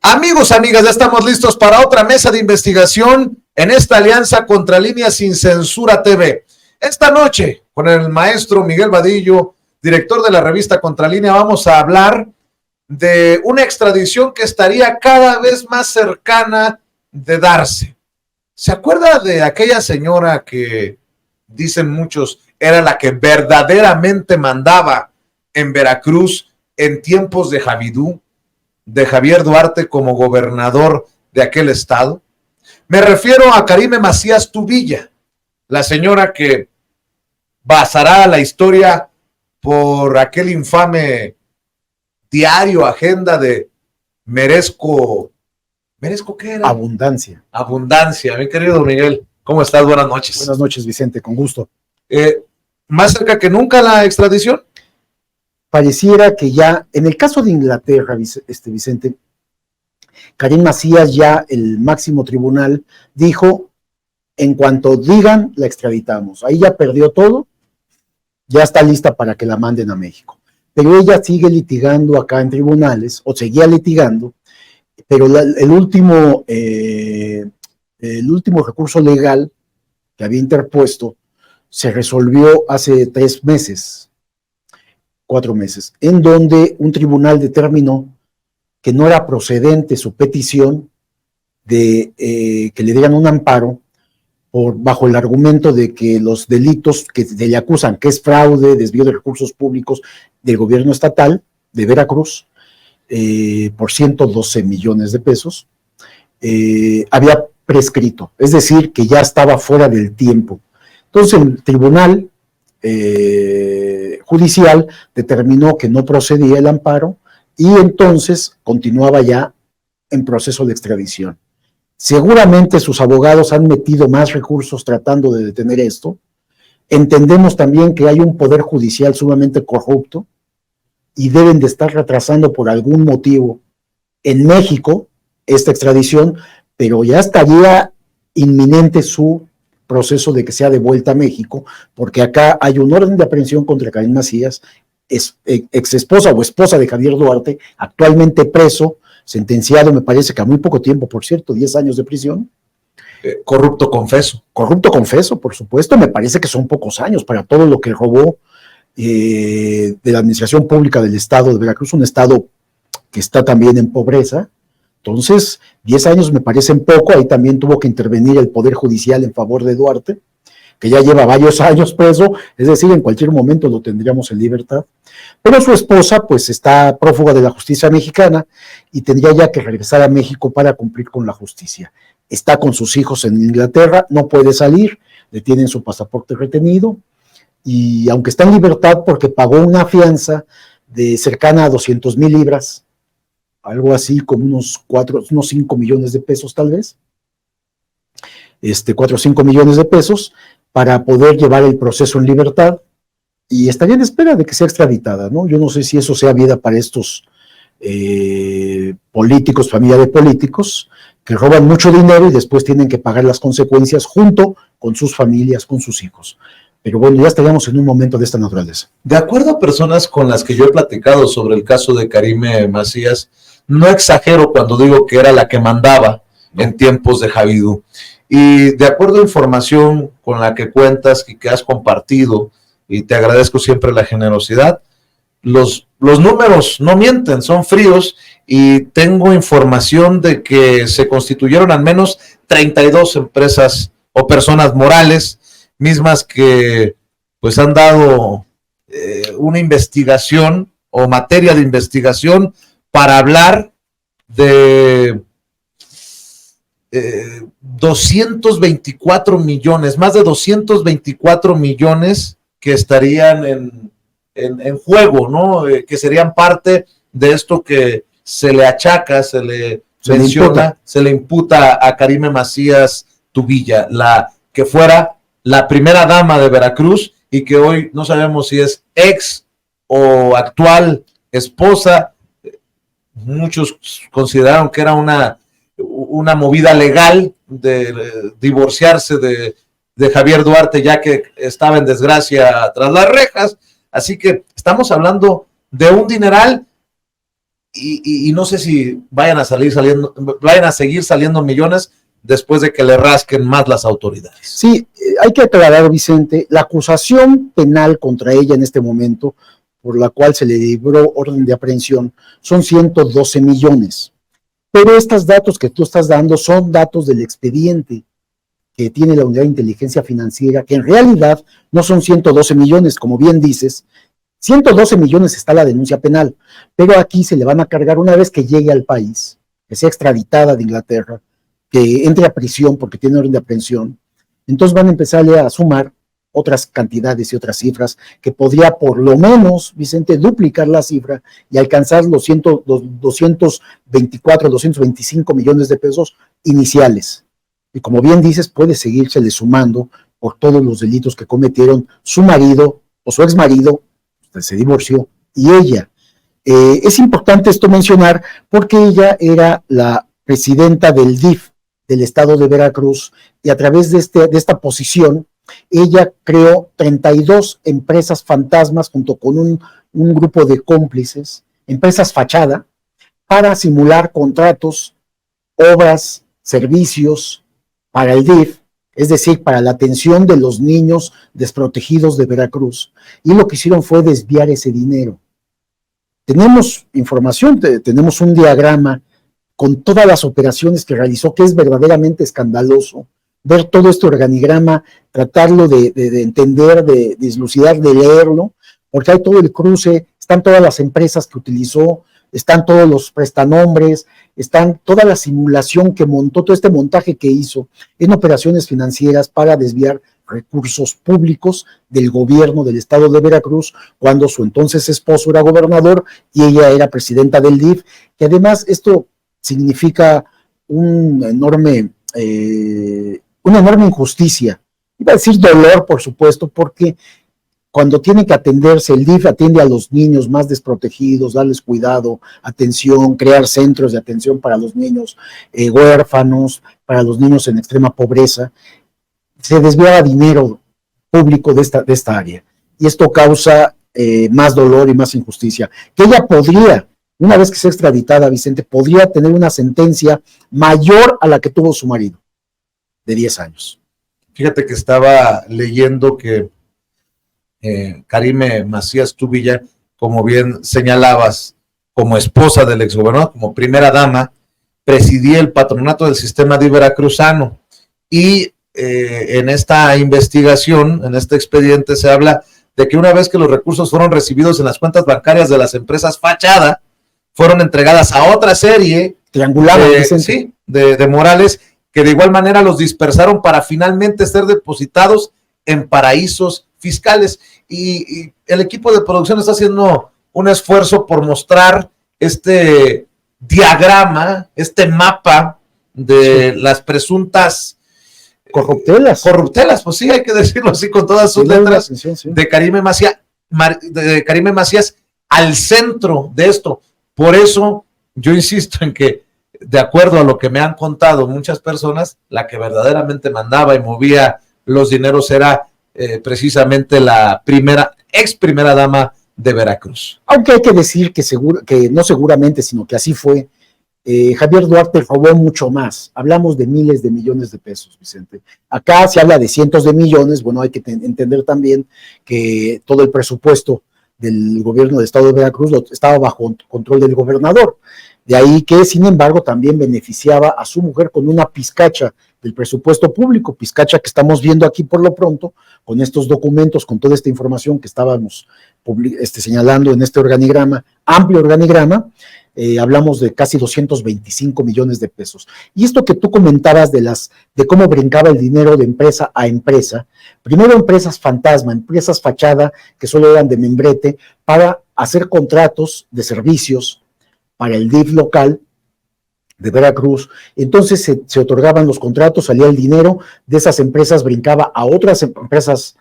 Amigos, amigas, ya estamos listos para otra mesa de investigación en esta alianza contra Línea Sin Censura TV. Esta noche, con el maestro Miguel Vadillo, director de la revista Contralínea, vamos a hablar de una extradición que estaría cada vez más cercana de darse. ¿Se acuerda de aquella señora que, dicen muchos, era la que verdaderamente mandaba en Veracruz en tiempos de Javidú, de Javier Duarte como gobernador de aquel estado? Me refiero a Karime Macías Tubilla, la señora que pasará a la historia por aquel infame diario, agenda de ¿Merezco qué era? Abundancia, mi querido Miguel. ¿Cómo estás? Buenas noches. Buenas noches, Vicente, con gusto. ¿Más cerca que nunca la extradición? Pareciera que ya, en el caso de Inglaterra, Vicente, Karime Macías, ya el máximo tribunal dijo, en cuanto digan, la extraditamos. Ahí ya perdió todo, ya está lista para que la manden a México. Pero ella sigue litigando acá en tribunales, o seguía litigando, pero el último recurso legal que había interpuesto se resolvió hace 4 meses, en donde un tribunal determinó que no era procedente su petición de que le dieran un amparo bajo el argumento de que los delitos que se le acusan, que es fraude, desvío de recursos públicos del gobierno estatal de Veracruz, por 112 millones de pesos, había prescrito, es decir, que ya estaba fuera del tiempo. Entonces el tribunal judicial determinó que no procedía el amparo y entonces continuaba ya en proceso de extradición. Seguramente sus abogados han metido más recursos tratando de detener esto. Entendemos también que hay un poder judicial sumamente corrupto y deben de estar retrasando por algún motivo en México esta extradición, pero ya estaría inminente su proceso de que sea devuelta a México, porque acá hay un orden de aprehensión contra Karime Macías, ex esposa o esposa de Javier Duarte, actualmente preso, sentenciado, me parece que a muy poco tiempo, por cierto, 10 años de prisión. Corrupto confeso. Corrupto confeso, por supuesto, me parece que son pocos años para todo lo que robó de la administración pública del estado de Veracruz, un estado que está también en pobreza. Entonces, 10 años me parecen poco, ahí también tuvo que intervenir el Poder Judicial en favor de Duarte, que ya lleva varios años preso, es decir, en cualquier momento lo tendríamos en libertad. Pero su esposa, pues, está prófuga de la justicia mexicana y tendría ya que regresar a México para cumplir con la justicia. Está con sus hijos en Inglaterra, no puede salir, le tienen su pasaporte retenido, y aunque está en libertad porque pagó una fianza de cercana a 200,000 libras, algo así como unos 5 millones de pesos tal vez, 4 o 5 millones de pesos, para poder llevar el proceso en libertad, y estaría en espera de que sea extraditada, ¿no? Yo no sé si eso sea vida para estos políticos, familia de políticos, que roban mucho dinero y después tienen que pagar las consecuencias junto con sus familias, con sus hijos. Pero bueno, ya estaríamos en un momento de esta naturaleza. De acuerdo a personas con las que yo he platicado sobre el caso de Karime Macías, no exagero cuando digo que era la que mandaba en tiempos de Javidú. Y de acuerdo a información con la que cuentas y que has compartido, y te agradezco siempre la generosidad, los números no mienten, son fríos, y tengo información de que se constituyeron al menos 32 empresas o personas morales, mismas que pues han dado una investigación o materia de investigación para hablar de 224 millones, más de 224 millones que estarían en juego, ¿no? Que serían parte de esto que se le achaca, se le imputa a Karime Macías Tubilla, la que fuera la primera dama de Veracruz y que hoy no sabemos si es ex o actual esposa. Muchos consideraron que era una movida legal de divorciarse de Javier Duarte, ya que estaba en desgracia tras las rejas. Así que estamos hablando de un dineral y no sé si vayan a seguir saliendo millones después de que le rasquen más las autoridades. Sí, hay que aclarar, Vicente, la acusación penal contra ella en este momento, por la cual se le libró orden de aprehensión, son 112 millones. Pero estos datos que tú estás dando son datos del expediente que tiene la Unidad de Inteligencia Financiera, que en realidad no son 112 millones, como bien dices. 112 millones está la denuncia penal, pero aquí se le van a cargar una vez que llegue al país, que sea extraditada de Inglaterra, que entre a prisión porque tiene orden de aprehensión. Entonces van a empezarle a sumar otras cantidades y otras cifras que podría por lo menos, Vicente, duplicar la cifra y alcanzar los 224, 225 millones de pesos iniciales. Y como bien dices, puede seguírsele sumando por todos los delitos que cometieron su marido o su exmarido, se divorció, y ella. Es importante esto mencionar porque ella era la presidenta del DIF del estado de Veracruz y a través de esta posición ella creó 32 empresas fantasmas junto con un grupo de cómplices, empresas fachada, para simular contratos, obras, servicios para el DIF, es decir, para la atención de los niños desprotegidos de Veracruz. Y lo que hicieron fue desviar ese dinero. Tenemos información, tenemos un diagrama con todas las operaciones que realizó, que es verdaderamente escandaloso. Ver todo este organigrama, tratarlo de entender, de dislucidar, de leerlo, porque hay todo el cruce, están todas las empresas que utilizó, están todos los prestanombres, están toda la simulación que montó, todo este montaje que hizo en operaciones financieras para desviar recursos públicos del gobierno del estado de Veracruz, cuando su entonces esposo era gobernador y ella era presidenta del DIF, que además esto significa una enorme injusticia. Iba a decir dolor, por supuesto, porque cuando tiene que atenderse, el DIF atiende a los niños más desprotegidos, darles cuidado, atención, crear centros de atención para los niños huérfanos, para los niños en extrema pobreza. Se desviaba dinero público de esta área. Y esto causa más dolor y más injusticia. Que ella podría, una vez que sea extraditada, Vicente, podría tener una sentencia mayor a la que tuvo su marido, de 10 años. Fíjate que estaba leyendo que Karime Macías Tubilla, como bien señalabas, como esposa del exgobernador, como primera dama, presidía el patronato del sistema DIF veracruzano. Y en esta investigación, en este expediente, se habla de que una vez que los recursos fueron recibidos en las cuentas bancarias de las empresas fachada, fueron entregadas a otra serie de Morales, que de igual manera los dispersaron para finalmente ser depositados en paraísos fiscales. Y el equipo de producción está haciendo un esfuerzo por mostrar este diagrama, este mapa de las presuntas corruptelas, pues sí, hay que decirlo así con todas sus letras, de Karime Macías al centro de esto. Por eso yo insisto en que, de acuerdo a lo que me han contado muchas personas, la que verdaderamente mandaba y movía los dineros era precisamente la ex primera dama de Veracruz. Aunque hay que decir que no seguramente, sino que así fue. Javier Duarte robó mucho más. Hablamos de miles de millones de pesos, Vicente. Acá se habla de cientos de millones. Bueno, hay que entender también que todo el presupuesto del gobierno del estado de Veracruz estaba bajo control del gobernador. De ahí que, sin embargo, también beneficiaba a su mujer con una pizcacha del presupuesto público, pizcacha que estamos viendo aquí por lo pronto, con estos documentos, con toda esta información que estábamos señalando en este organigrama, amplio organigrama. Hablamos de casi 225 millones de pesos. Y esto que tú comentabas de cómo brincaba el dinero de empresa a empresa, primero empresas fantasma, empresas fachada, que solo eran de membrete, para hacer contratos de servicios para el DIF local de Veracruz. Entonces se otorgaban los contratos, salía el dinero, de esas empresas brincaba a otras empresas,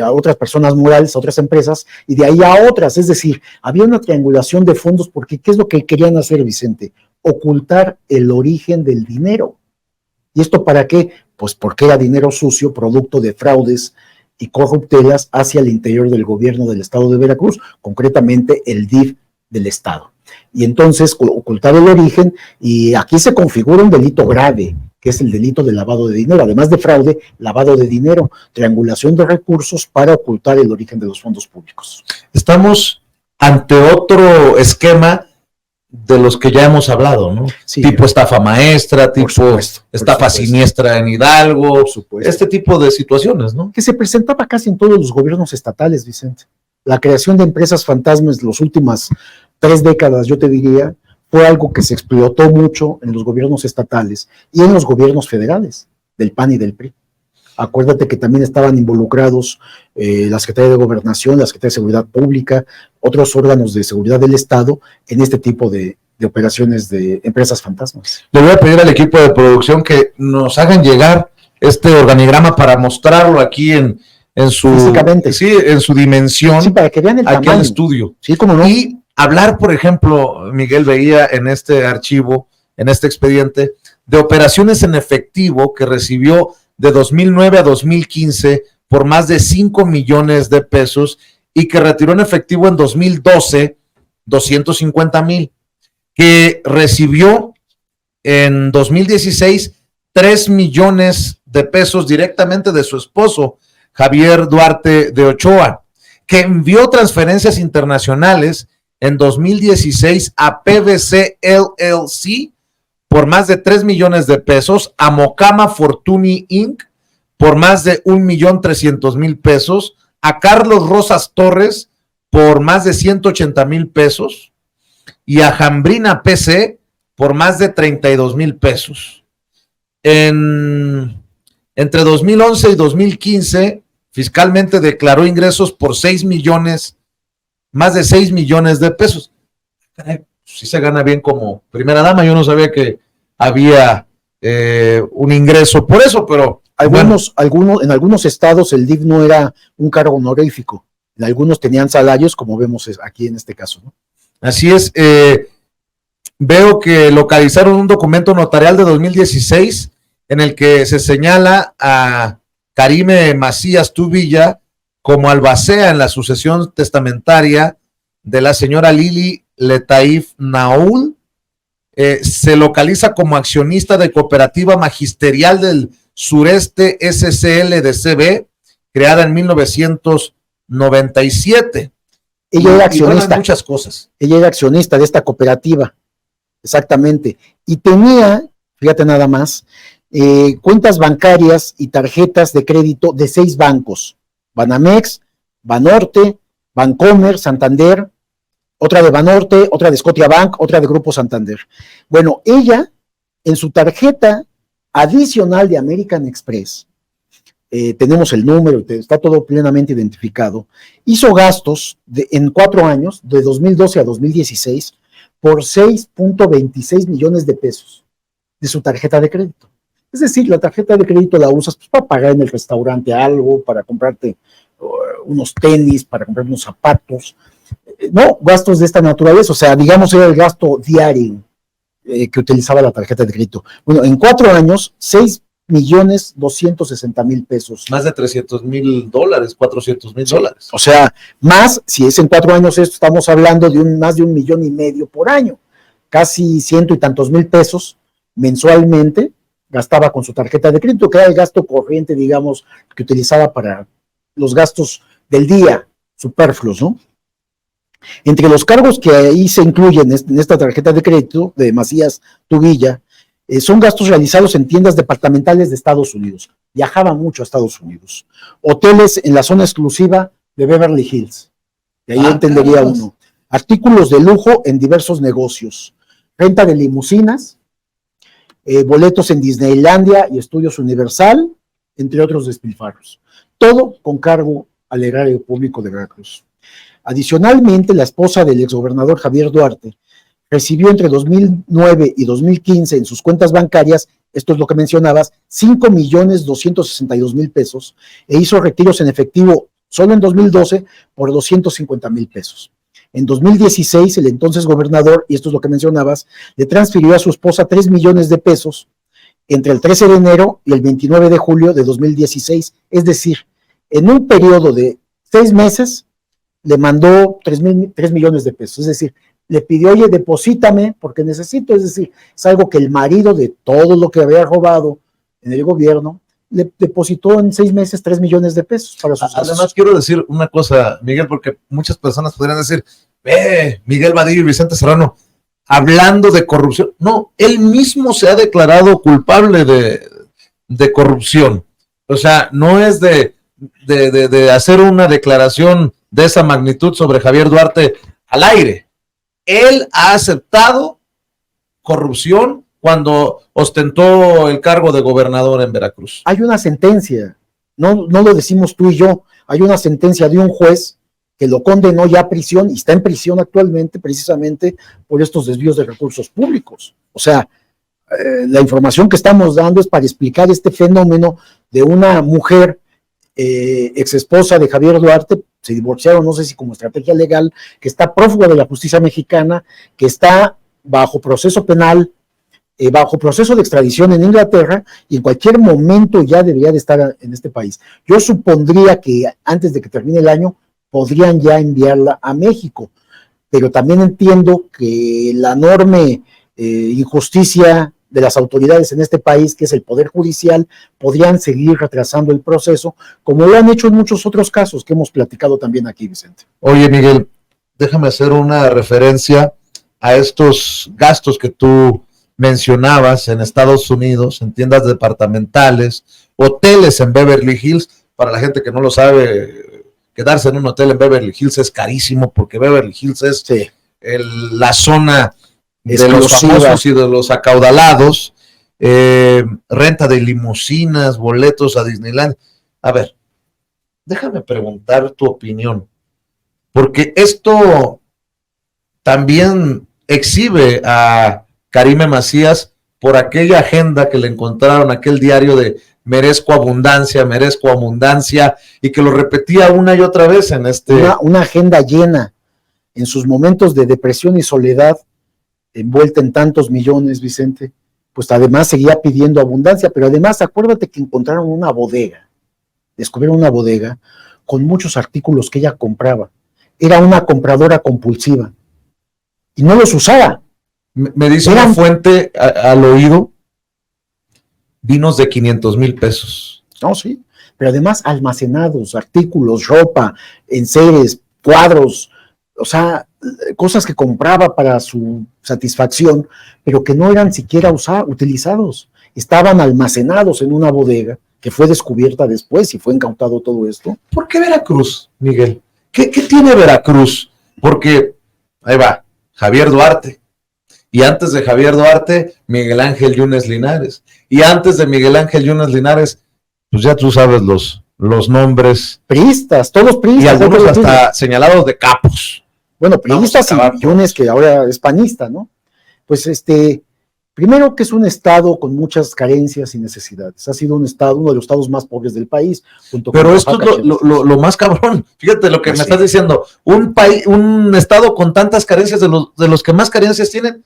a otras personas morales, a otras empresas, y de ahí a otras. Es decir, había una triangulación de fondos, porque ¿qué es lo que querían hacer, Vicente? Ocultar el origen del dinero. ¿Y esto para qué? Pues porque era dinero sucio, producto de fraudes y corruptelas hacia el interior del gobierno del estado de Veracruz, concretamente el DIF del estado. y entonces ocultar el origen, y aquí se configura un delito grave, que es el delito de lavado de dinero, además de fraude, lavado de dinero, triangulación de recursos para ocultar el origen de los fondos públicos. Estamos ante otro esquema de los que ya hemos hablado, ¿no? Sí, tipo estafa maestra, tipo estafa siniestra en Hidalgo, este tipo de situaciones, ¿no? Que se presentaba casi en todos los gobiernos estatales, Vicente. La creación de empresas fantasmas las últimas 3 décadas, yo te diría, fue algo que se explotó mucho en los gobiernos estatales y en los gobiernos federales, del PAN y del PRI. Acuérdate que también estaban involucrados la Secretaría de Gobernación, la Secretaría de Seguridad Pública, otros órganos de seguridad del Estado en este tipo de operaciones de empresas fantasmas. Le voy a pedir al equipo de producción que nos hagan llegar este organigrama para mostrarlo aquí en su, físicamente. Sí, en su dimensión. Sí, para que vean el aquí tamaño. al estudio. Sí, cómo no. Y hablar, por ejemplo, Miguel, veía en este archivo, en este expediente, de operaciones en efectivo que recibió de 2009 a 2015 por más de 5 millones de pesos y que retiró en efectivo en 2012 250,000, que recibió en 2016 3 millones de pesos directamente de su esposo, Javier Duarte de Ochoa, que envió transferencias internacionales en 2016 a PVC LLC por más de 3 millones de pesos, a Mocama Fortuny Inc. por más de 1,300,000 pesos, a Carlos Rosas Torres por más de 180,000 pesos y a Jambrina PC por más de 32,000 pesos. Entre 2011 y 2015, fiscalmente declaró ingresos por 6 millones, más de 6 millones de pesos. Sí se gana bien como primera dama. Yo no sabía que había un ingreso por eso, pero en algunos estados el DIF no era un cargo honorífico, en algunos tenían salarios, como vemos aquí en este caso, ¿no? Así es. Veo que localizaron un documento notarial de 2016 en el que se señala a Karime Macías Tubilla como albacea en la sucesión testamentaria de la señora Lili Letaif Naul. Se localiza como accionista de Cooperativa Magisterial del Sureste SCL de CB, creada en 1997. Ella era accionista. Bueno, muchas cosas. Ella era accionista de esta cooperativa, exactamente. Y tenía, fíjate nada más, cuentas bancarias y tarjetas de crédito de 6 bancos: Banamex, Banorte, Bancomer, Santander, otra de Banorte, otra de Scotiabank, otra de Grupo Santander. Bueno, ella, en su tarjeta adicional de American Express, tenemos el número, está todo plenamente identificado, hizo gastos en 4 años, de 2012 a 2016, por 6.26 millones de pesos de su tarjeta de crédito. Es decir, la tarjeta de crédito la usas pues, para pagar en el restaurante algo, para comprarte unos tenis, para comprar unos zapatos, no, gastos de esta naturaleza, o sea, digamos era el gasto diario que utilizaba la tarjeta de crédito. Bueno, en 4 años, 6,260,000 pesos. Más de $300,000, $400,000. O sea, más, si es en 4 años esto, estamos hablando de más de 1,5 millones por año, casi 100 y tantos mil pesos mensualmente gastaba con su tarjeta de crédito, que era el gasto corriente, digamos, que utilizaba para los gastos del día, superfluos, ¿no? Entre los cargos que ahí se incluyen en esta tarjeta de crédito de Macías Tubilla, son gastos realizados en tiendas departamentales de Estados Unidos. Viajaba mucho a Estados Unidos. Hoteles en la zona exclusiva de Beverly Hills. De ahí entendería uno. Artículos de lujo en diversos negocios. Renta de limusinas, boletos en Disneylandia y Estudios Universal, entre otros despilfarros. Todo con cargo al erario público de Veracruz. Adicionalmente, la esposa del exgobernador Javier Duarte recibió entre 2009 y 2015 en sus cuentas bancarias, esto es lo que mencionabas, 5,262,000 pesos, e hizo retiros en efectivo solo en 2012 por 250,000 pesos. En 2016, el entonces gobernador, y esto es lo que mencionabas, le transfirió a su esposa 3 millones de pesos entre el 13 de enero y el 29 de julio de 2016, es decir, en un periodo de 6 meses, le mandó 3 millones de pesos, es decir, le pidió, oye, deposítame, porque necesito, es decir, es algo que el marido de todo lo que había robado en el gobierno, le depositó en 6 meses 3 millones de pesos para sus gastos. Además, quiero decir una cosa, Miguel, porque muchas personas podrían decir, Miguel Vadillo y Vicente Serrano, hablando de corrupción. No, él mismo se ha declarado culpable de corrupción. O sea, no es de hacer una declaración de esa magnitud sobre Javier Duarte al aire. Él ha aceptado corrupción cuando ostentó el cargo de gobernador en Veracruz. Hay una sentencia, no lo decimos tú y yo, hay una sentencia de un juez que lo condenó ya a prisión y está en prisión actualmente precisamente por estos desvíos de recursos públicos. O sea, la información que estamos dando es para explicar este fenómeno de una mujer ex esposa de Javier Duarte, se divorciaron, no sé si como estrategia legal, que está prófuga de la justicia mexicana, que está bajo proceso penal, bajo proceso de extradición en Inglaterra, y en cualquier momento ya debería de estar en este país. Yo supondría que antes de que termine el año podrían ya enviarla a México, pero también entiendo que la enorme injusticia de las autoridades en este país, que es el Poder Judicial, podrían seguir retrasando el proceso, como lo han hecho en muchos otros casos que hemos platicado también aquí, Vicente. Oye, Miguel, déjame hacer una referencia a estos gastos que tú mencionabas en Estados Unidos, en tiendas departamentales, hoteles en Beverly Hills. Para la gente que no lo sabe, quedarse en un hotel en Beverly Hills es carísimo, porque Beverly Hills es la zona de los famosos y de los acaudalados, renta de limusinas, boletos a Disneyland. A ver, déjame preguntar tu opinión, porque esto también exhibe a Karime Macías por aquella agenda que le encontraron, aquel diario de merezco abundancia, y que lo repetía una y otra vez en una agenda llena en sus momentos de depresión y soledad, envuelta en tantos millones, Vicente, pues además seguía pidiendo abundancia, pero además acuérdate que encontraron una bodega, descubrieron una bodega con muchos artículos que ella compraba. Era una compradora compulsiva y no los usaba. Me dice una fuente al oído, vinos de 500,000 pesos. No, sí, pero además almacenados, artículos, ropa, enseres, cuadros, o sea, cosas que compraba para su satisfacción, pero que no eran siquiera utilizados, estaban almacenados en una bodega que fue descubierta después y fue incautado todo esto. ¿Por qué Veracruz, Miguel? ¿Qué tiene Veracruz? Porque, ahí va, Javier Duarte, y antes de Javier Duarte, Miguel Ángel Yunes Linares, y antes de Miguel Ángel Yunes Linares, pues ya tú sabes los nombres. Priistas, todos priistas. Y algunos hasta señalados de capos. Bueno, priistas y Yunes, que ahora es panista, ¿no? Pues primero que es un estado con muchas carencias y necesidades. Ha sido uno de los estados más pobres del país. Pero esto es lo más cabrón. Fíjate lo que me estás diciendo. Un estado con tantas carencias, de los que más carencias tienen,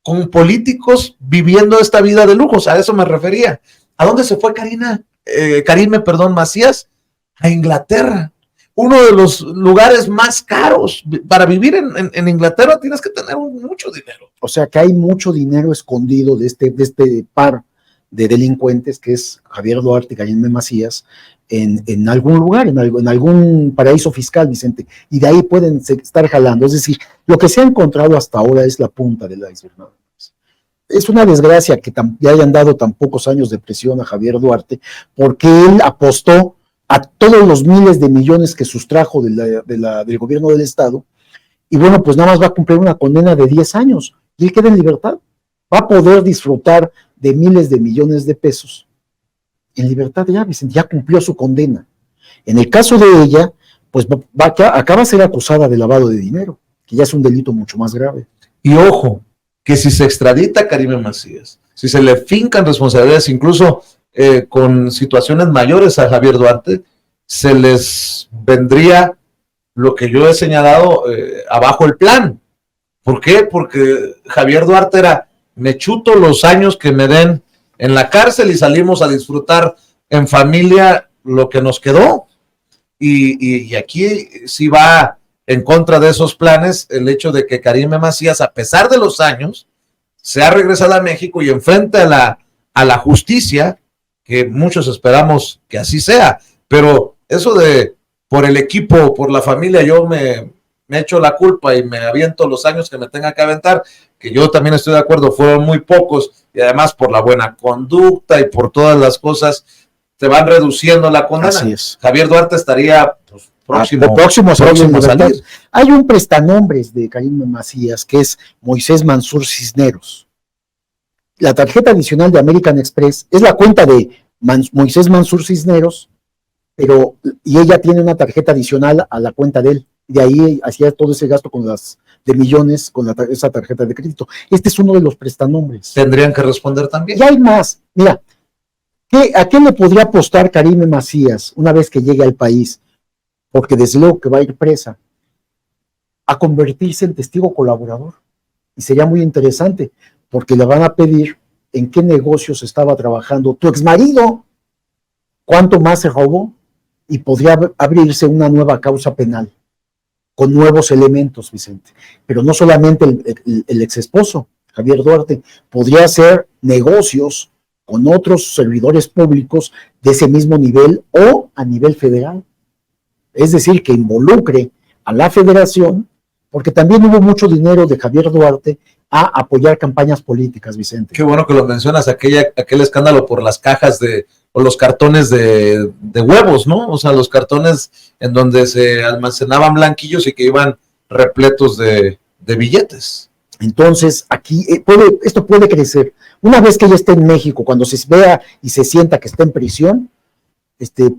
con políticos viviendo esta vida de lujos. A eso me refería. ¿A dónde se fue Karime Macías? A Inglaterra. Uno de los lugares más caros para vivir en Inglaterra. Tienes que tener mucho dinero. O sea que hay mucho dinero escondido de este par de delincuentes que es Javier Duarte y Karime Macías en algún lugar, en algún paraíso fiscal, Vicente, y de ahí pueden estar jalando. Es decir, lo que se ha encontrado hasta ahora es la punta del iceberg. Es una desgracia que ya hayan dado tan pocos años de prisión a Javier Duarte, porque él apostó a todos los miles de millones que sustrajo del gobierno del estado, y bueno, pues nada más va a cumplir una condena de 10 años, y él queda en libertad. Va a poder disfrutar de miles de millones de pesos en libertad ya, Vicente, ya cumplió su condena. En el caso de ella, pues acaba de ser acusada de lavado de dinero, que ya es un delito mucho más grave. Y ojo, que si se extradita a Karime Macías, si se le fincan responsabilidades, incluso con situaciones mayores a Javier Duarte, se les vendría lo que yo he señalado abajo el plan. ¿Por qué? Porque Javier Duarte era, me chuto los años que me den en la cárcel y salimos a disfrutar en familia lo que nos quedó. Y aquí sí va en contra de esos planes el hecho de que Karime Macías, a pesar de los años, se ha regresado a México y enfrenta a la justicia, que muchos esperamos que así sea, pero eso de por el equipo, por la familia, yo me echo la culpa y me aviento los años que me tenga que aventar, que yo también estoy de acuerdo, fueron muy pocos, y además por la buena conducta y por todas las cosas, te van reduciendo la condena. Así es. Javier Duarte estaría pues, próximo a salir. Hay un prestanombres de Karime Macías que es Moisés Mansur Cisneros. La tarjeta adicional de American Express es la cuenta de Moisés Mansur Cisneros, y ella tiene una tarjeta adicional a la cuenta de él. De ahí hacía todo ese gasto de millones con esa tarjeta de crédito. Este es uno de los prestanombres. Tendrían que responder también. Y hay más. Mira, ¿a qué le podría apostar Karime Macías una vez que llegue al país? Porque desde luego que va a ir presa. A convertirse en testigo colaborador. Y sería muy interesante, porque le van a pedir en qué negocios estaba trabajando tu exmarido, cuánto más se robó, y podría abrirse una nueva causa penal, con nuevos elementos, Vicente. Pero no solamente el ex esposo, Javier Duarte, podría hacer negocios con otros servidores públicos de ese mismo nivel o a nivel federal. Es decir, que involucre a la federación, porque también hubo mucho dinero de Javier Duarte a apoyar campañas políticas, Vicente. Qué bueno que lo mencionas, aquel escándalo por las cajas o los cartones de huevos, ¿no? O sea, los cartones en donde se almacenaban blanquillos y que iban repletos de billetes. Entonces, aquí esto puede crecer. Una vez que ella esté en México, cuando se vea y se sienta que está en prisión,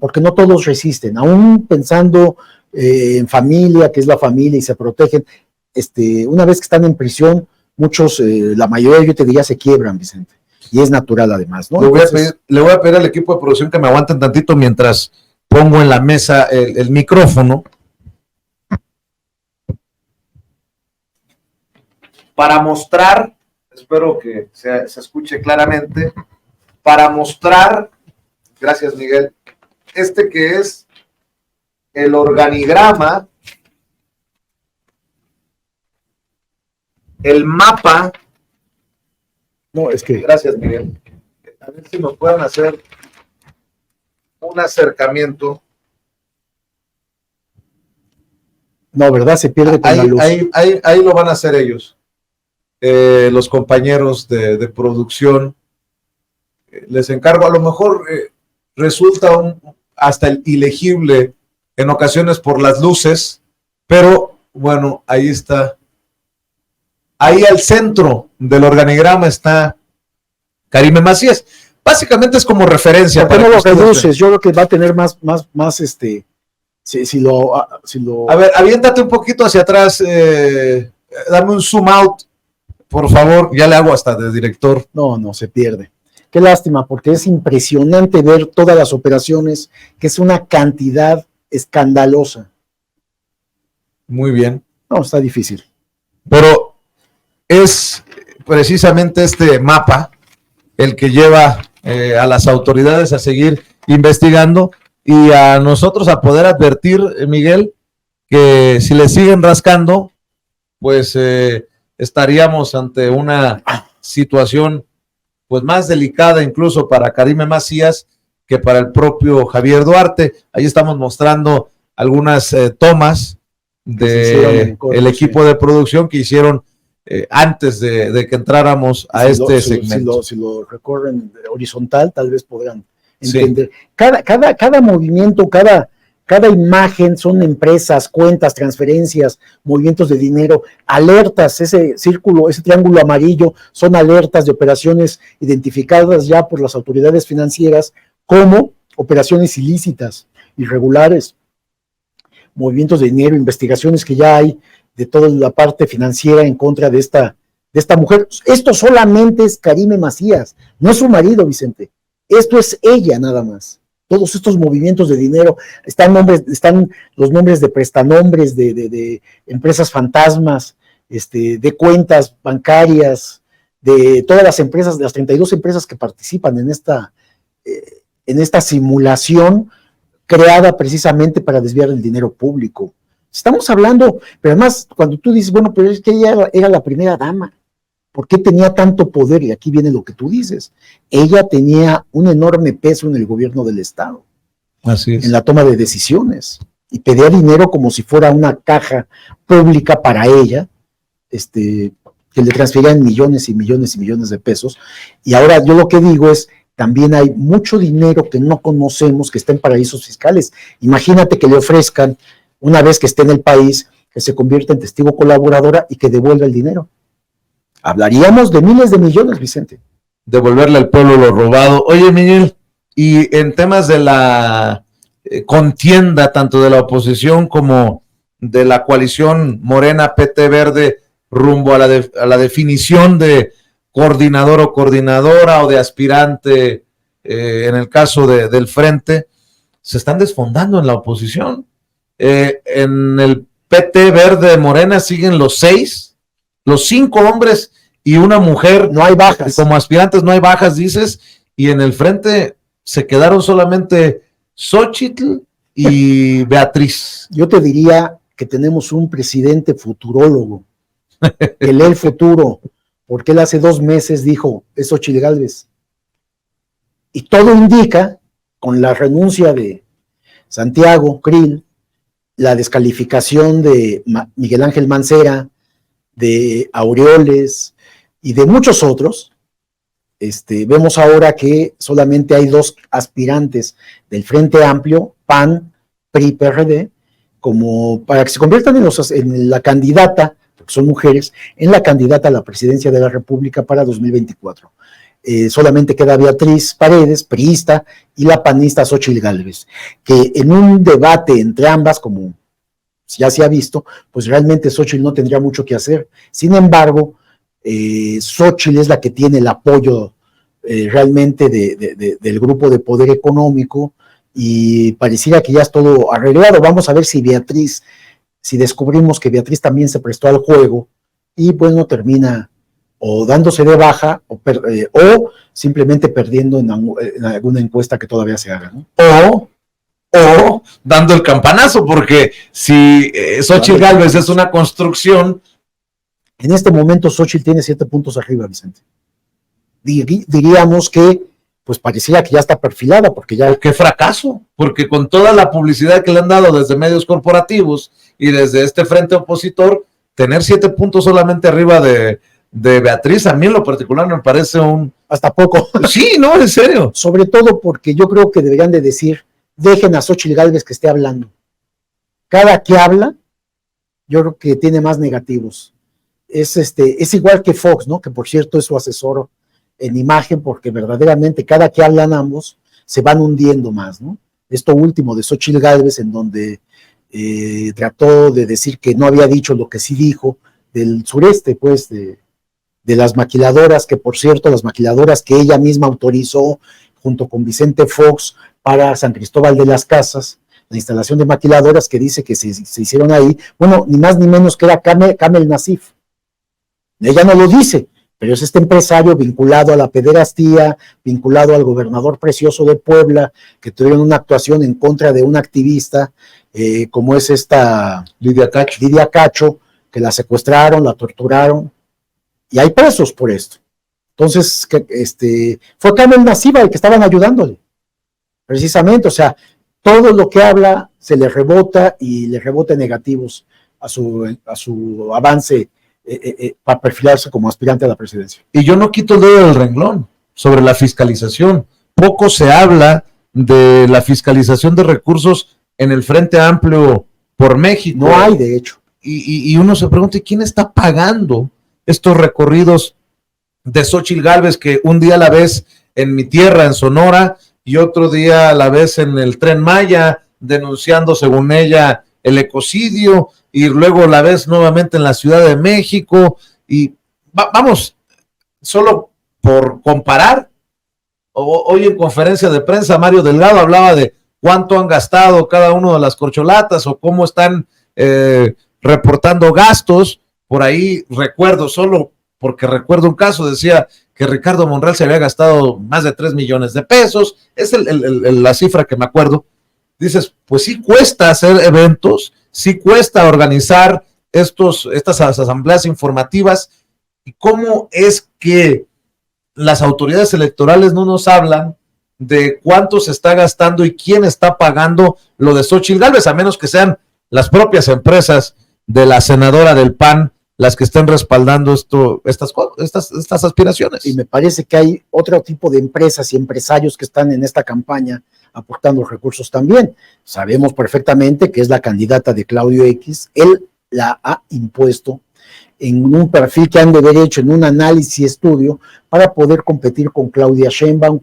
porque no todos resisten, aún pensando en familia, que es la familia, y se protegen, una vez que están en prisión, muchos, la mayoría, yo te diría, se quiebran, Vicente. Y es natural además, ¿no? Le voy a pedir al equipo de producción que me aguanten tantito mientras pongo en la mesa el micrófono para mostrar, espero que se escuche claramente, para mostrar, gracias Miguel, que es el organigrama, el mapa. No, es que... Gracias, Miguel. A ver si nos pueden hacer un acercamiento. No, ¿verdad? Se pierde con la luz. Ahí lo van a hacer ellos. Los compañeros de producción. Les encargo, a lo mejor resulta hasta ilegible en ocasiones por las luces, pero bueno, ahí está. Ahí al centro del organigrama está Karime Macías. Básicamente es como referencia. ¿Por qué no lo reduces? Yo creo que va a tener más si lo... A ver, aviéntate un poquito hacia atrás, dame un zoom out, por favor. Ya le hago hasta de director. No, se pierde. Qué lástima, porque es impresionante ver todas las operaciones, que es una cantidad escandalosa. Muy bien. No, está difícil. Pero es precisamente este mapa el que lleva a las autoridades a seguir investigando y a nosotros a poder advertir, Miguel, que si le siguen rascando, pues estaríamos ante una situación pues más delicada incluso para Karime Macías que para el propio Javier Duarte. Ahí estamos mostrando algunas tomas del equipo de producción que hicieron antes de que entráramos a segmento. Si lo recorren horizontal, tal vez podrán entender. Sí. Cada movimiento, cada imagen son empresas, cuentas, transferencias, movimientos de dinero, alertas, ese círculo, ese triángulo amarillo, son alertas de operaciones identificadas ya por las autoridades financieras como operaciones ilícitas, irregulares, movimientos de dinero, investigaciones que ya hay de toda la parte financiera en contra de esta mujer. Esto solamente es Karime Macías, no es su marido, Vicente. Esto es ella nada más. Todos estos movimientos de dinero, están los nombres de prestanombres de empresas fantasmas, de cuentas bancarias, de todas las empresas, de las 32 empresas que participan en esta simulación creada precisamente para desviar el dinero público. Estamos hablando, pero además, cuando tú dices, bueno, pero es que ella era la primera dama, ¿por qué tenía tanto poder? Y aquí viene lo que tú dices. Ella tenía un enorme peso en el gobierno del Estado. Así es. En la toma de decisiones. Y pedía dinero como si fuera una caja pública para ella, que le transferían millones y millones y millones de pesos. Y ahora yo lo que digo es, también hay mucho dinero que no conocemos que está en paraísos fiscales. Imagínate que le ofrezcan, una vez que esté en el país, que se convierta en testigo colaboradora y que devuelva el dinero. Hablaríamos de miles de millones, Vicente. Devolverle al pueblo lo robado. Oye, Miguel, y en temas de la contienda, tanto de la oposición como de la coalición Morena, PT Verde, rumbo a la definición de coordinador o coordinadora o de aspirante, en el caso del Frente, se están desfondando en la oposición. En el PT Verde Morena siguen los 5 hombres y una mujer. No hay bajas. Como aspirantes no hay bajas, dices, y en el Frente se quedaron solamente Xóchitl y Beatriz. Yo te diría que tenemos un presidente futurólogo, que lee el futuro, porque él hace 2 meses dijo, es Xóchitl Gálvez. Y todo indica, con la renuncia de Santiago Krill, la descalificación de Miguel Ángel Mancera, de Aureoles y de muchos otros, vemos ahora que solamente hay 2 aspirantes del Frente Amplio, PAN, PRI, PRD, como para que se conviertan en la candidata, porque son mujeres, en la candidata a la presidencia de la República para 2024. Solamente queda Beatriz Paredes, priista, y la panista Xóchitl Gálvez, que en un debate entre ambas, como ya se ha visto, pues realmente Xóchitl no tendría mucho que hacer. Sin embargo, Xóchitl es la que tiene el apoyo realmente del grupo de poder económico, y pareciera que ya es todo arreglado. Vamos a ver si descubrimos que Beatriz también se prestó al juego, y bueno, termina o dándose de baja o simplemente perdiendo en alguna encuesta que todavía se haga, ¿no? O dando el campanazo, porque si Xóchitl Gálvez es una construcción. En este momento Xóchitl tiene 7 puntos arriba, Vicente. Diríamos que pues pareciera que ya está perfilada, porque ya... ¡Qué fracaso! Porque con toda la publicidad que le han dado desde medios corporativos y desde este frente opositor, tener 7 puntos solamente arriba de Beatriz, a mí en lo particular me parece hasta poco. Sí, no, en serio. Sobre todo porque yo creo que deberían de decir, dejen a Xóchitl Gálvez que esté hablando. Cada que habla, yo creo que tiene más negativos. Es igual que Fox, ¿no? Que por cierto es su asesor en imagen, porque verdaderamente cada que hablan ambos se van hundiendo más, ¿no? Esto último de Xóchitl Gálvez, en donde trató de decir que no había dicho lo que sí dijo del sureste, pues, de las maquiladoras, que por cierto, las maquiladoras que ella misma autorizó junto con Vicente Fox para San Cristóbal de las Casas, la instalación de maquiladoras que dice que se hicieron ahí, bueno, ni más ni menos que era Kamel Nasif. Ella no lo dice, pero es este empresario vinculado a la pederastía, vinculado al gobernador Precioso de Puebla, que tuvieron una actuación en contra de una activista, como es esta Lidia Cacho, que la secuestraron, la torturaron, y hay presos por esto. Entonces, fue Kamel Nasif el que estaban ayudándole, precisamente. O sea, todo lo que habla se le rebota, y le rebota negativos a su avance para perfilarse como aspirante a la presidencia. Y yo no quito el dedo del renglón sobre la fiscalización. Poco se habla de la fiscalización de recursos en el Frente Amplio por México. No hay, de hecho. Y uno se pregunta, ¿quién está pagando estos recorridos de Xóchitl Gálvez, que un día la ves en mi tierra, en Sonora, y otro día la ves en el Tren Maya, denunciando, según ella, el ecocidio, y luego la ves nuevamente en la Ciudad de México, y vamos, solo por comparar, hoy en conferencia de prensa Mario Delgado hablaba de cuánto han gastado cada uno de las corcholatas, o cómo están reportando gastos. Por ahí recuerdo, solo porque recuerdo un caso, decía que Ricardo Monreal se había gastado más de 3 millones de pesos, es la cifra que me acuerdo. Dices, pues sí cuesta hacer eventos, sí cuesta organizar estas asambleas informativas, y cómo es que las autoridades electorales no nos hablan de cuánto se está gastando y quién está pagando lo de Xóchitl Gálvez, a menos que sean las propias empresas de la senadora del PAN las que estén respaldando estas aspiraciones. Y me parece que hay otro tipo de empresas y empresarios que están en esta campaña aportando recursos también. Sabemos perfectamente que es la candidata de Claudio X, él la ha impuesto en un perfil que han de haber hecho en un análisis y estudio para poder competir con Claudia Sheinbaum,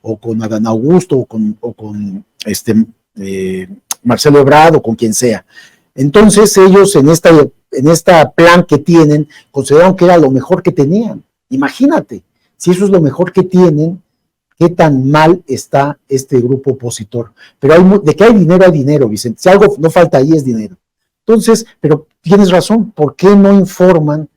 o con Adán Augusto, o con Marcelo Ebrard, o con quien sea. Entonces ellos en esta plan que tienen, consideraron que era lo mejor que tenían. Imagínate, si eso es lo mejor que tienen, qué tan mal está este grupo opositor. Pero de que hay dinero, Vicente. Si algo no falta ahí es dinero. Entonces, pero tienes razón, ¿por qué no informan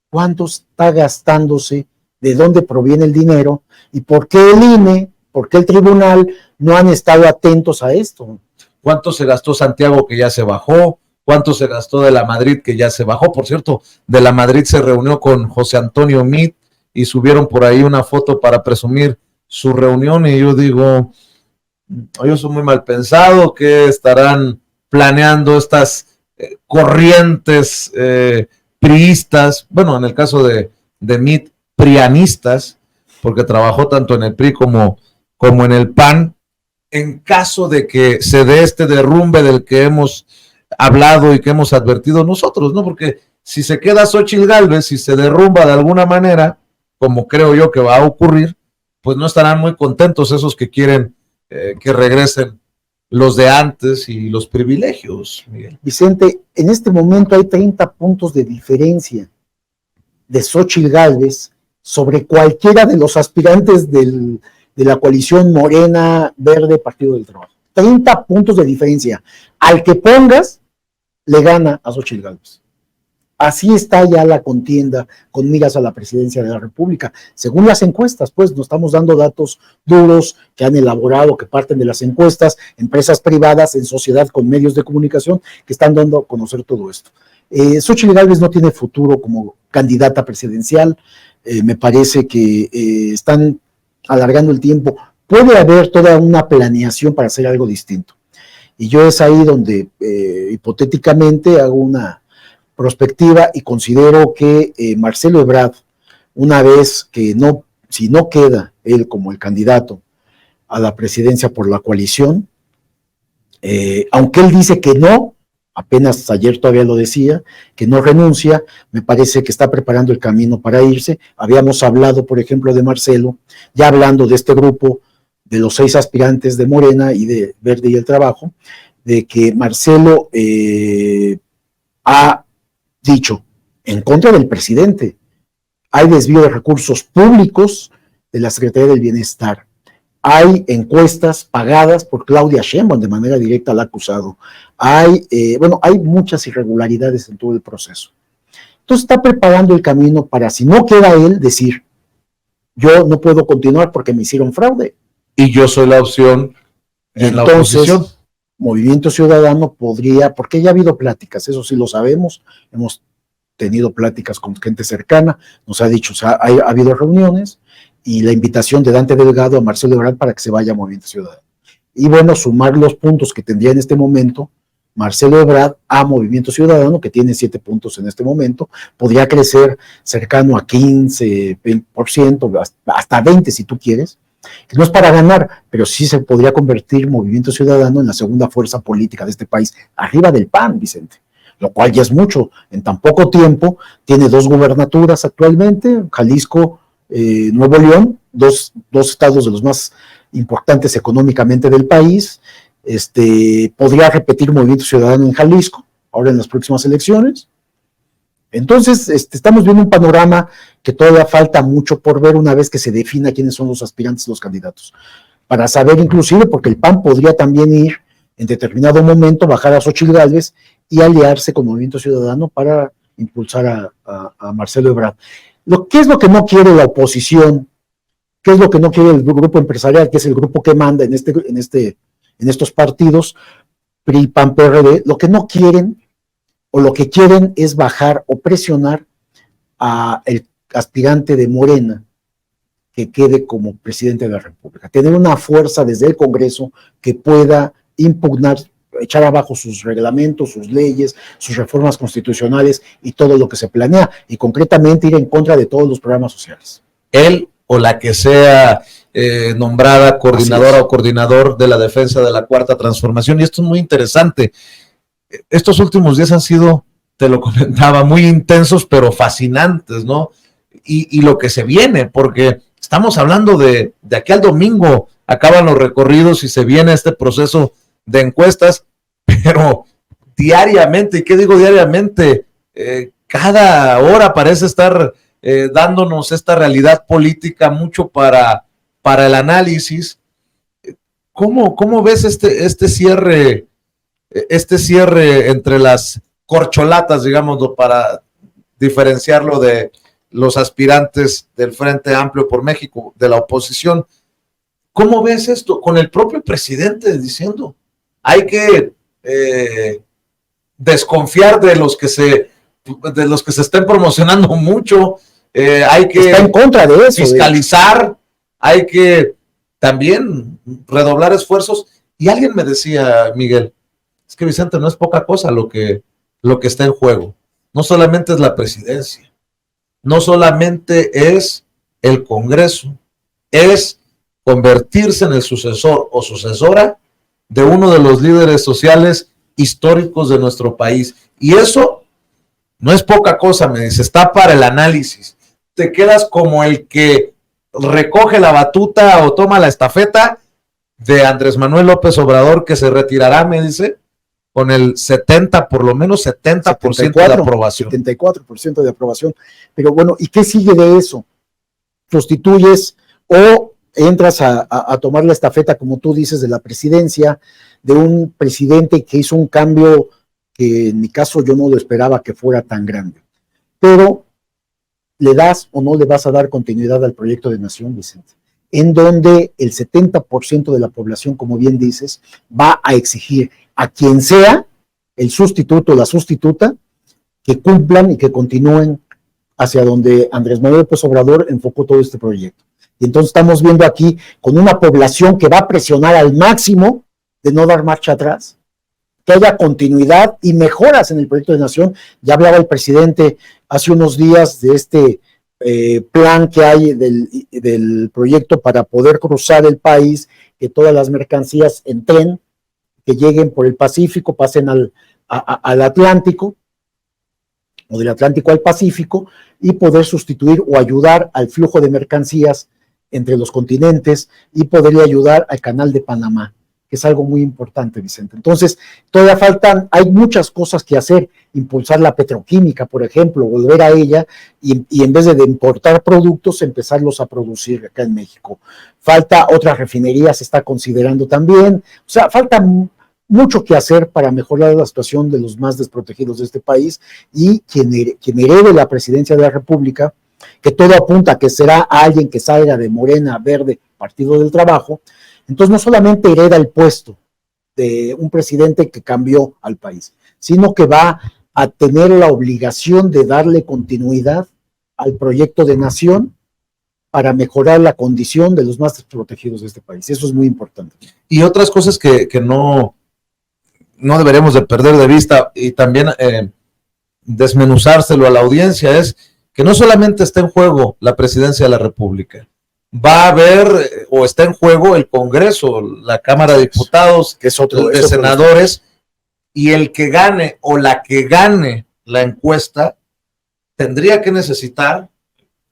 cuánto está gastándose, de dónde proviene el dinero, y por qué el INE, por qué el tribunal no han estado atentos a esto? ¿Cuánto se gastó Santiago, que ya se bajó? ¿Cuánto se gastó de la Madrid, que ya se bajó? Por cierto, de la Madrid se reunió con José Antonio Meade y subieron por ahí una foto para presumir su reunión, y yo digo, yo soy muy mal pensado, que estarán planeando estas corrientes priistas, bueno, en el caso de Meade, prianistas, porque trabajó tanto en el PRI como en el PAN, en caso de que se dé este derrumbe del que hemos hablado y que hemos advertido nosotros, ¿no? Porque si se queda Xóchitl Gálvez, si se derrumba de alguna manera, como creo yo que va a ocurrir, pues no estarán muy contentos esos que quieren que regresen los de antes y los privilegios, Miguel. Vicente, en este momento hay 30 puntos de diferencia de Xóchitl Gálvez sobre cualquiera de los aspirantes de la coalición Morena, Verde, Partido del Trabajo. 30 puntos de diferencia. Al que pongas, le gana a Xóchitl Gálvez. Así está ya la contienda con miras a la presidencia de la República. Según las encuestas, pues nos estamos dando datos duros que han elaborado, que parten de las encuestas, empresas privadas en sociedad con medios de comunicación que están dando a conocer todo esto. Xóchitl Gálvez no tiene futuro como candidata presidencial. Me parece que están alargando el tiempo. Puede haber toda una planeación para hacer algo distinto. Y yo es ahí donde hipotéticamente hago una prospectiva y considero que Marcelo Ebrard, una vez que si no queda él como el candidato a la presidencia por la coalición, aunque él dice que no, apenas ayer todavía lo decía, que no renuncia, me parece que está preparando el camino para irse. Habíamos hablado, por ejemplo, de Marcelo, ya hablando de este grupo de los 6 aspirantes de Morena y de Verde y el Trabajo, de que Marcelo ha dicho en contra del presidente, hay desvío de recursos públicos de la Secretaría del Bienestar, hay encuestas pagadas por Claudia Sheinbaum, de manera directa la ha acusado, hay muchas irregularidades en todo el proceso. Entonces está preparando el camino para, si no queda él, decir, yo no puedo continuar porque me hicieron fraude. Y yo soy la opción en la oposición. Movimiento Ciudadano podría, porque ya ha habido pláticas, eso sí lo sabemos, hemos tenido pláticas con gente cercana, nos ha dicho, ha habido reuniones, y la invitación de Dante Delgado a Marcelo Ebrard para que se vaya a Movimiento Ciudadano. Y bueno, sumar los puntos que tendría en este momento Marcelo Ebrard a Movimiento Ciudadano, que tiene 7 puntos en este momento, podría crecer cercano a 15%, hasta 20% si tú quieres, que no es para ganar, pero sí se podría convertir Movimiento Ciudadano en la segunda fuerza política de este país, arriba del PAN, Vicente, lo cual ya es mucho. En tan poco tiempo tiene 2 gubernaturas actualmente, Jalisco, Nuevo León, dos estados de los más importantes económicamente del país. Podría repetir Movimiento Ciudadano en Jalisco, ahora en las próximas elecciones. Entonces, estamos viendo un panorama que todavía falta mucho por ver una vez que se defina quiénes son los aspirantes, los candidatos, para saber inclusive, porque el PAN podría también ir en determinado momento, bajar a Xóchitl Gálvez y aliarse con Movimiento Ciudadano para impulsar a Marcelo Ebrard. ¿Qué es lo que no quiere la oposición? ¿Qué es lo que no quiere el grupo empresarial, que es el grupo que manda en estos partidos? PRI, PAN, PRD, lo que no quieren o lo que quieren es bajar o presionar a el aspirante de Morena que quede como presidente de la República, tener una fuerza desde el Congreso que pueda impugnar, echar abajo sus reglamentos, sus leyes, sus reformas constitucionales y todo lo que se planea, y concretamente ir en contra de todos los programas sociales. Él o la que sea nombrada coordinadora o coordinador de la defensa de la Cuarta Transformación, y esto es muy interesante. Estos últimos días han sido, te lo comentaba, muy intensos, pero fascinantes, ¿no? Y lo que se viene, porque estamos hablando de aquí al domingo, acaban los recorridos y se viene este proceso de encuestas, pero diariamente, ¿y qué digo diariamente? Cada hora parece estar dándonos esta realidad política mucho para el análisis. ¿Cómo ves este cierre entre las corcholatas, digamos, para diferenciarlo de los aspirantes del Frente Amplio por México, de la oposición? ¿Cómo ves esto? Con el propio presidente diciendo, hay que desconfiar de los que se estén promocionando mucho, hay que está en contra de eso, fiscalizar, hay que también redoblar esfuerzos. Y alguien me decía, Miguel, es que Vicente, no es poca cosa lo que está en juego. No solamente es la presidencia, no solamente es el Congreso, es convertirse en el sucesor o sucesora de uno de los líderes sociales históricos de nuestro país. Y eso no es poca cosa, me dice, está para el análisis. Te quedas como el que recoge la batuta o toma la estafeta de Andrés Manuel López Obrador, que se retirará, me dice, con el 70, por lo menos 70% de aprobación. 74% de aprobación. Pero bueno, ¿y qué sigue de eso? ¿Sustituyes o entras a tomar la estafeta, como tú dices, de la presidencia, de un presidente que hizo un cambio que en mi caso yo no lo esperaba que fuera tan grande? Pero ¿le das o no le vas a dar continuidad al proyecto de nación, Vicente? En donde el 70% de la población, como bien dices, va a exigir a quien sea el sustituto o la sustituta que cumplan y que continúen hacia donde Andrés Manuel López Obrador enfocó todo este proyecto. Y entonces estamos viendo aquí con una población que va a presionar al máximo de no dar marcha atrás, que haya continuidad y mejoras en el proyecto de nación. Ya hablaba el presidente hace unos días de este plan que hay del proyecto para poder cruzar el país, que todas las mercancías en tren, que lleguen por el Pacífico, pasen al Atlántico, o del Atlántico al Pacífico, y poder sustituir o ayudar al flujo de mercancías entre los continentes y poderle ayudar al Canal de Panamá, que es algo muy importante, Vicente. Entonces, todavía hay muchas cosas que hacer, impulsar la petroquímica, por ejemplo, volver a ella y en vez de importar productos, empezarlos a producir acá en México. Falta otras refinerías, se está considerando también, o sea, falta mucho que hacer para mejorar la situación de los más desprotegidos de este país, y quien herede la presidencia de la República, que todo apunta a que será alguien que salga de Morena, Verde, Partido del Trabajo, entonces no solamente hereda el puesto de un presidente que cambió al país, sino que va a tener la obligación de darle continuidad al proyecto de nación para mejorar la condición de los más desprotegidos de este país. Eso es muy importante. Y otras cosas que no deberemos de perder de vista, y también desmenuzárselo a la audiencia, es que no solamente está en juego la presidencia de la República, va a haber o está en juego el Congreso, la Cámara de Diputados, que es otro, de senadores, y el que gane o la que gane la encuesta tendría que necesitar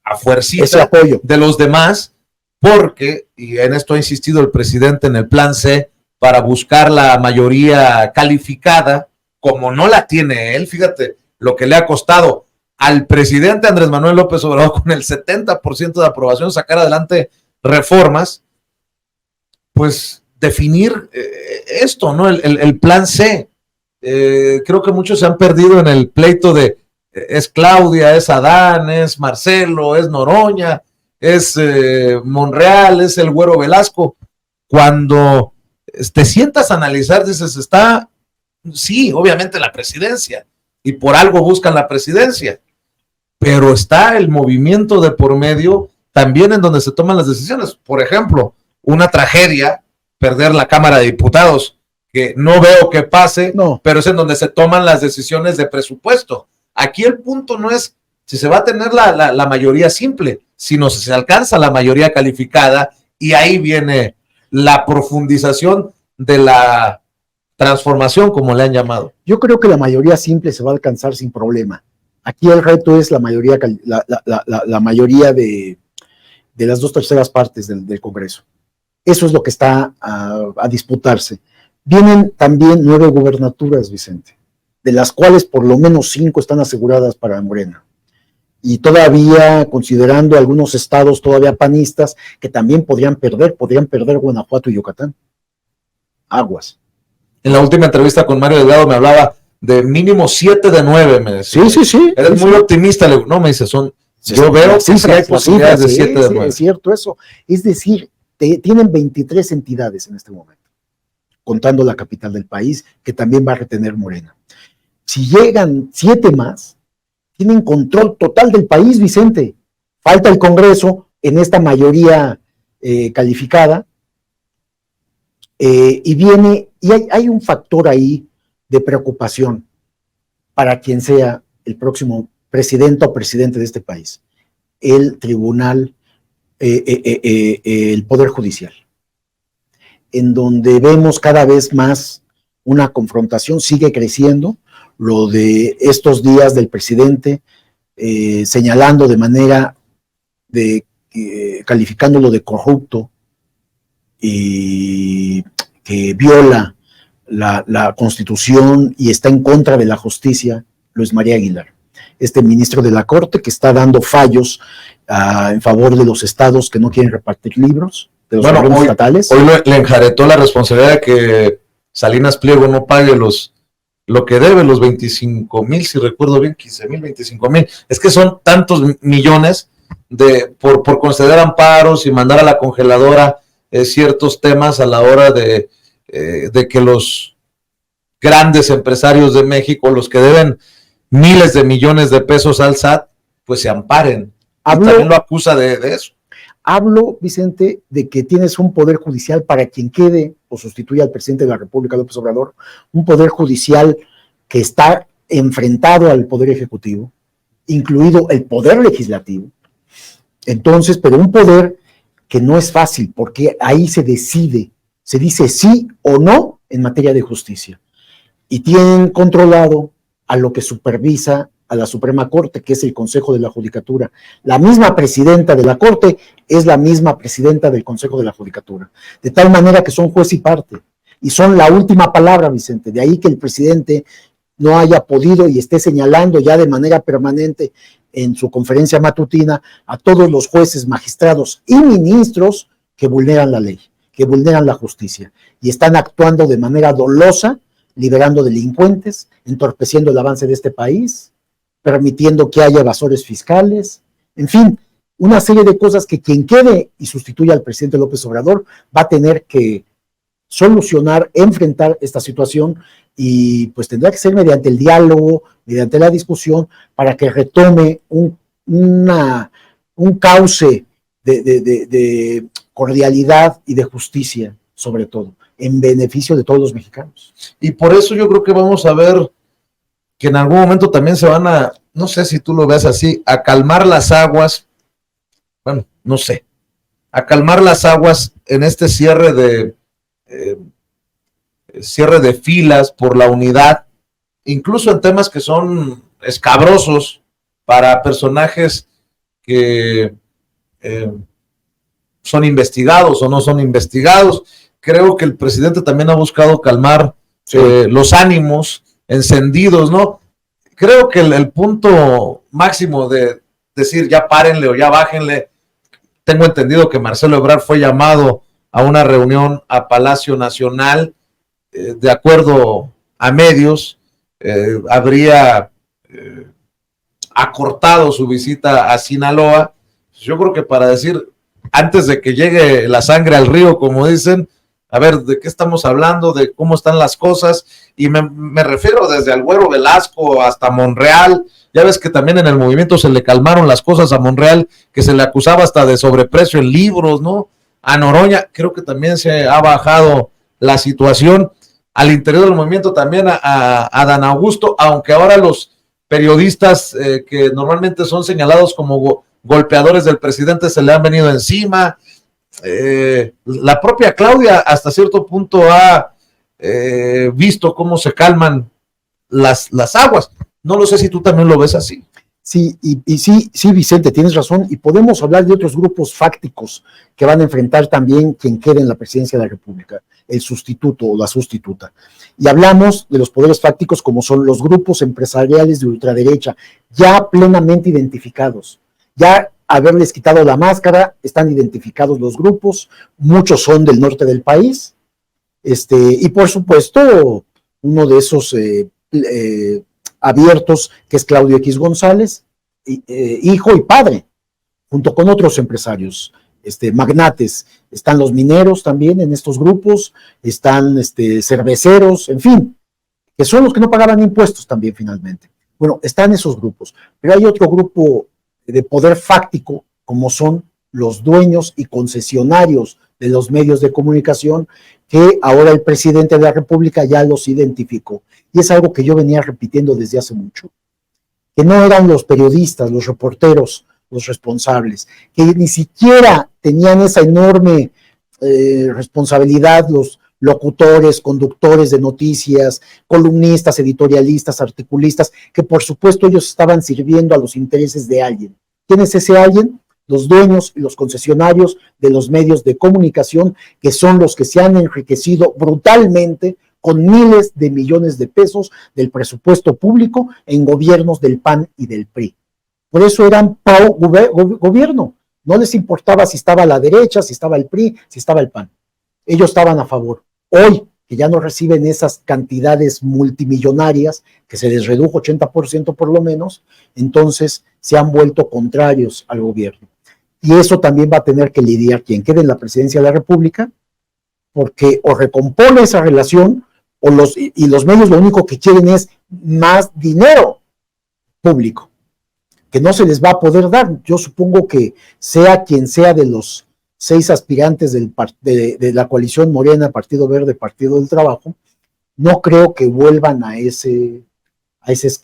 a fuercita ese apoyo de los demás, porque, y en esto ha insistido el presidente en el plan C, para buscar la mayoría calificada, como no la tiene él, fíjate lo que le ha costado al presidente Andrés Manuel López Obrador, con el 70% de aprobación, sacar adelante reformas, pues definir esto, ¿no? El plan C. Creo que muchos se han perdido en el pleito de es Claudia, es Adán, es Marcelo, es Noroña, es Monreal, es el Güero Velasco. Cuando te sientas a analizar, dices, está Sí, obviamente la presidencia, y por algo buscan la presidencia, pero está el movimiento de por medio también en donde se toman las decisiones. Por ejemplo, una tragedia, perder la Cámara de Diputados, que no veo que pase, No. pero es en donde se toman las decisiones de presupuesto. Aquí el punto no es si se va a tener la mayoría simple, sino si se alcanza la mayoría calificada, y ahí viene la profundización de la transformación, como le han llamado. Yo creo que la mayoría simple se va a alcanzar sin problema. Aquí el reto es la mayoría, la mayoría de las 2/3 partes del Congreso. Eso es lo que está a disputarse. Vienen también 9 gubernaturas, Vicente, de las cuales por lo menos 5 están aseguradas para Morena. Y todavía, considerando algunos estados todavía panistas, que también podrían perder Guanajuato y Yucatán. Aguas. En la última entrevista con Mario Delgado me hablaba de mínimo 7 de 9, me decía. Sí. Eres muy optimista, no, me dice, yo veo que hay posibilidades de 7 de 9. Es cierto eso. Es decir, tienen 23 entidades en este momento, contando la capital del país, que también va a retener Morena. Si llegan 7 más, tienen control total del país, Vicente. Falta el Congreso en esta mayoría calificada, y hay un factor ahí de preocupación para quien sea el próximo presidente o presidente de este país: el tribunal, el Poder Judicial, en donde vemos cada vez más una confrontación, sigue creciendo. Lo de estos días del presidente señalando de manera calificándolo de corrupto y que viola la Constitución y está en contra de la justicia, Luis María Aguilar, este ministro de la Corte, que está dando fallos en favor de los estados que no quieren repartir libros, de los gobiernos estatales. Hoy le enjaretó la responsabilidad de que Salinas Pliego no pague lo que debe, los 25,000, si recuerdo bien, 15,000, 25,000. Es que son tantos millones por conceder amparos y mandar a la congeladora ciertos temas a la hora de que los grandes empresarios de México, los que deben miles de millones de pesos al SAT, pues se amparen. Y también lo acusa de eso. Hablo, Vicente, de que tienes un poder judicial, para quien quede o sustituya al presidente de la República, López Obrador, un poder judicial que está enfrentado al poder ejecutivo, incluido el poder legislativo. Entonces, pero un poder que no es fácil, porque ahí se decide, se dice sí o no en materia de justicia. Y tienen controlado a lo que supervisa a la Suprema Corte, que es el Consejo de la Judicatura. La misma presidenta de la Corte es la misma presidenta del Consejo de la Judicatura, de tal manera que son juez y parte, y son la última palabra, Vicente. De ahí que el presidente no haya podido y esté señalando ya de manera permanente en su conferencia matutina a todos los jueces, magistrados y ministros que vulneran la ley, que vulneran la justicia, y están actuando de manera dolosa, liberando delincuentes, entorpeciendo el avance de este país, permitiendo que haya evasores fiscales, en fin, una serie de cosas que quien quede y sustituya al presidente López Obrador va a tener que solucionar, enfrentar esta situación, y pues tendrá que ser mediante el diálogo, mediante la discusión, para que retome un cauce de cordialidad y de justicia, sobre todo, en beneficio de todos los mexicanos. Y por eso yo creo que vamos a ver que en algún momento también se van a, no sé si tú lo ves así, a calmar las aguas, bueno, no sé, a calmar las aguas en este cierre de filas por la unidad, incluso en temas que son escabrosos para personajes que son investigados o no son investigados. Creo que el presidente también ha buscado calmar los ánimos encendidos, ¿no? Creo que el punto máximo de decir ya párenle o ya bájenle, tengo entendido que Marcelo Ebrard fue llamado a una reunión a Palacio Nacional, de acuerdo a medios, habría acortado su visita a Sinaloa. Yo creo que para decir, antes de que llegue la sangre al río, como dicen, a ver, ¿de qué estamos hablando? ¿De cómo están las cosas? Y me refiero desde Agüero Velasco hasta Monreal. Ya ves que también en el movimiento se le calmaron las cosas a Monreal, que se le acusaba hasta de sobreprecio en libros, ¿no? A Noroña, creo que también se ha bajado la situación. Al interior del movimiento también a Dan Augusto, aunque ahora los periodistas que normalmente son señalados como golpeadores del presidente se le han venido encima. La propia Claudia hasta cierto punto ha visto cómo se calman las aguas. No lo sé si tú también lo ves así. Sí, y sí, Vicente, tienes razón, y podemos hablar de otros grupos fácticos que van a enfrentar también quien quede en la presidencia de la República, el sustituto o la sustituta. Y hablamos de los poderes fácticos como son los grupos empresariales de ultraderecha, ya plenamente identificados, ya haberles quitado la máscara, están identificados los grupos, muchos son del norte del país, y por supuesto, uno de esos abiertos, que es Claudio X González, hijo y padre, junto con otros empresarios, magnates. Están los mineros también en estos grupos, están cerveceros, en fin, que son los que no pagaban impuestos también finalmente. Bueno, están esos grupos, pero hay otro grupo de poder fáctico, como son los dueños y concesionarios de los medios de comunicación, que ahora el presidente de la República ya los identificó. Y es algo que yo venía repitiendo desde hace mucho, que no eran los periodistas, los reporteros, los responsables, que ni siquiera tenían esa enorme responsabilidad los locutores, conductores de noticias, columnistas, editorialistas, articulistas, que por supuesto ellos estaban sirviendo a los intereses de alguien. ¿Quién es ese alguien? Los dueños y los concesionarios de los medios de comunicación, que son los que se han enriquecido brutalmente con miles de millones de pesos del presupuesto público en gobiernos del PAN y del PRI. Por eso eran gobierno. No les importaba si estaba la derecha, si estaba el PRI, si estaba el PAN. Ellos estaban a favor. Hoy, que ya no reciben esas cantidades multimillonarias, que se les redujo 80% por lo menos, entonces se han vuelto contrarios al gobierno. Y eso también va a tener que lidiar quien quede en la presidencia de la República, porque o recompone esa relación, y los medios lo único que quieren es más dinero público, que no se les va a poder dar. Yo supongo que sea quien sea de los 6 aspirantes de la coalición Morena, Partido Verde, Partido del Trabajo, no creo que vuelvan a ese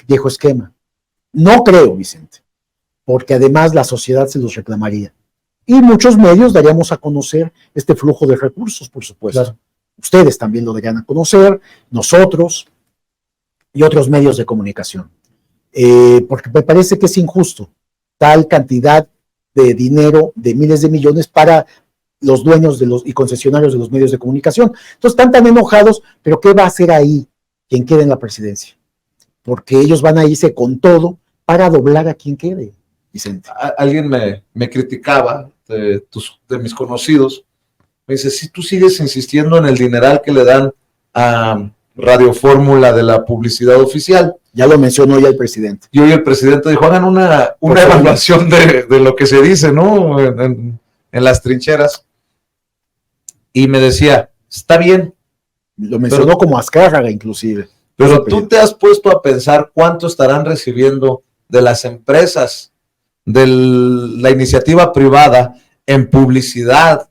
viejo esquema. No creo, Vicente, porque además la sociedad se los reclamaría. Y muchos medios daríamos a conocer este flujo de recursos, por supuesto. Claro. Ustedes también lo darían a conocer, nosotros y otros medios de comunicación. Porque me parece que es injusto tal cantidad de dinero, de miles de millones para los dueños y concesionarios de los medios de comunicación. Entonces están tan enojados, pero ¿qué va a hacer ahí quien quede en la presidencia? Porque ellos van a irse con todo para doblar a quien quede, Vicente. Alguien me criticaba de mis conocidos, me dice, si tú sigues insistiendo en el dineral que le dan a Radio Fórmula de la publicidad oficial. Ya lo mencionó ya el presidente. Y hoy el presidente dijo, hagan una evaluación de lo que se dice, ¿no? En las trincheras. Y me decía, está bien. Lo mencionó como Azcárraga, inclusive. Pero tú te has puesto a pensar cuánto estarán recibiendo de las empresas, de la iniciativa privada, en publicidad,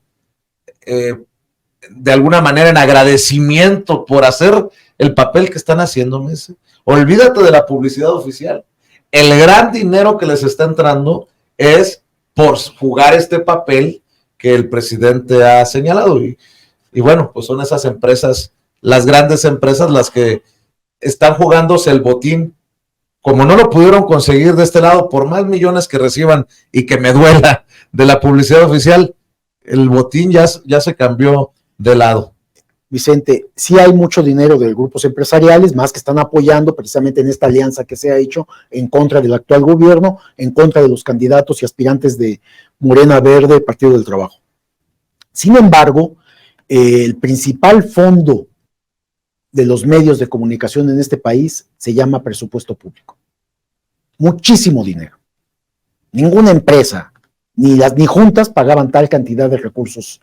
de alguna manera en agradecimiento por hacer el papel que están haciendo, Messi. Olvídate de la publicidad oficial. El gran dinero que les está entrando es por jugar este papel que el presidente ha señalado. Y bueno, pues son esas empresas, las grandes empresas, las que están jugándose el botín. Como no lo pudieron conseguir de este lado, por más millones que reciban y que me duela de la publicidad oficial, el botín ya se cambió de lado. Vicente, sí hay mucho dinero de grupos empresariales, más que están apoyando precisamente en esta alianza que se ha hecho en contra del actual gobierno, en contra de los candidatos y aspirantes de Morena Verde, Partido del Trabajo. Sin embargo, el principal fondo de los medios de comunicación en este país se llama presupuesto público. Muchísimo dinero. Ninguna empresa, ni juntas pagaban tal cantidad de recursos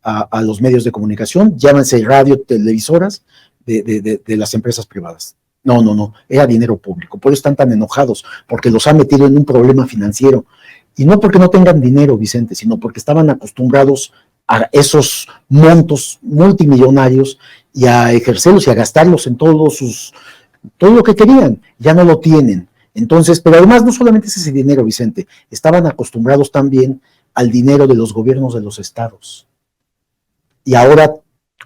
a los medios de comunicación, llámense radio, televisoras de las empresas privadas. No, era dinero público. Por eso están tan enojados, porque los ha metido en un problema financiero. Y no porque no tengan dinero, Vicente, sino porque estaban acostumbrados a esos montos multimillonarios y a ejercerlos y a gastarlos en todo lo que querían. Ya no lo tienen. Entonces, pero además no solamente es ese dinero, Vicente, estaban acostumbrados también al dinero de los gobiernos de los estados. Y ahora,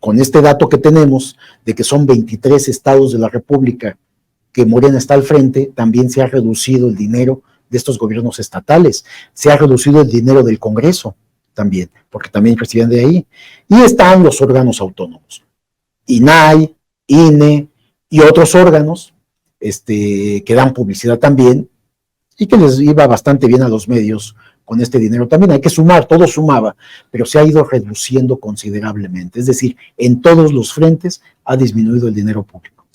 con este dato que tenemos, de que son 23 estados de la República que Morena está al frente, también se ha reducido el dinero de estos gobiernos estatales, se ha reducido el dinero del Congreso también, porque también reciben de ahí, y están los órganos autónomos, INAI, INE y otros órganos que dan publicidad también, y que les iba bastante bien a los medios con este dinero. También hay que sumar, todo sumaba, pero se ha ido reduciendo considerablemente, es decir, en todos los frentes ha disminuido el dinero público.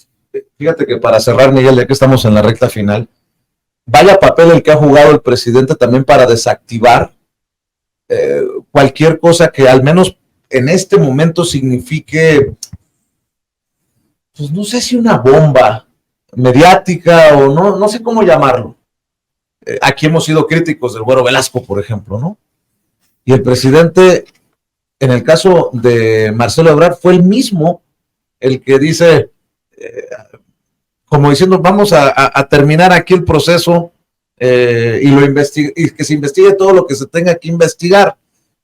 Fíjate que para cerrar, Miguel, ya que estamos en la recta final, vaya papel el que ha jugado el presidente también para desactivar cualquier cosa que al menos en este momento signifique, pues no sé si una bomba mediática o no sé cómo llamarlo. Aquí hemos sido críticos del Güero Velasco, por ejemplo, ¿no? Y el presidente, en el caso de Marcelo Ebrard, fue el mismo el que dice, como diciendo, vamos a terminar aquí el proceso y que se investigue todo lo que se tenga que investigar,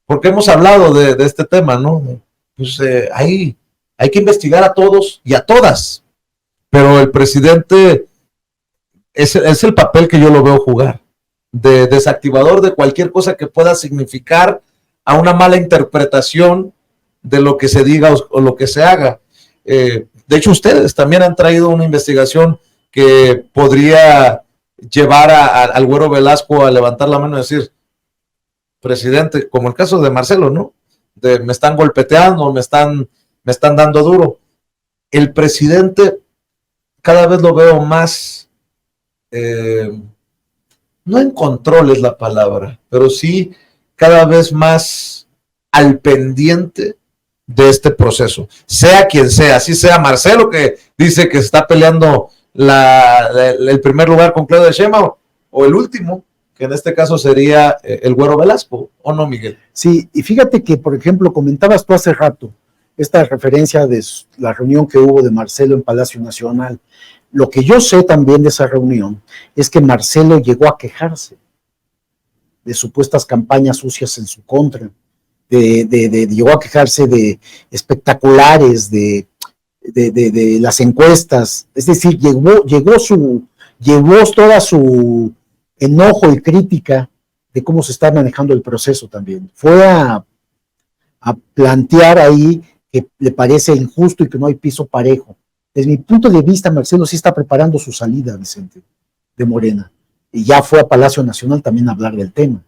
porque hemos hablado de este tema, ¿no? Pues hay que investigar a todos y a todas, pero el presidente es el papel que yo lo veo jugar, de desactivador de cualquier cosa que pueda significar a una mala interpretación de lo que se diga o lo que se haga. De hecho, ustedes también han traído una investigación que podría llevar al Güero Velasco a levantar la mano y decir, presidente, como el caso de Marcelo, ¿no? Me están golpeteando, me están dando duro. El presidente cada vez lo veo más, no en control es la palabra, pero sí cada vez más al pendiente de este proceso, sea quien sea, así sea Marcelo, que dice que está peleando el primer lugar con Claudia Sheinbaum, o el último, que en este caso sería el Güero Velasco, ¿o no, Miguel? Sí, y fíjate que, por ejemplo, comentabas tú hace rato esta referencia de la reunión que hubo de Marcelo en Palacio Nacional. Lo que yo sé también de esa reunión es que Marcelo llegó a quejarse de supuestas campañas sucias en su contra, llegó a quejarse de espectaculares, de las encuestas, es decir, llegó toda su enojo y crítica de cómo se está manejando el proceso también. Fue a plantear ahí que le parece injusto y que no hay piso parejo. Desde mi punto de vista, Marcelo sí está preparando su salida, Vicente, de Morena, y ya fue a Palacio Nacional también a hablar del tema,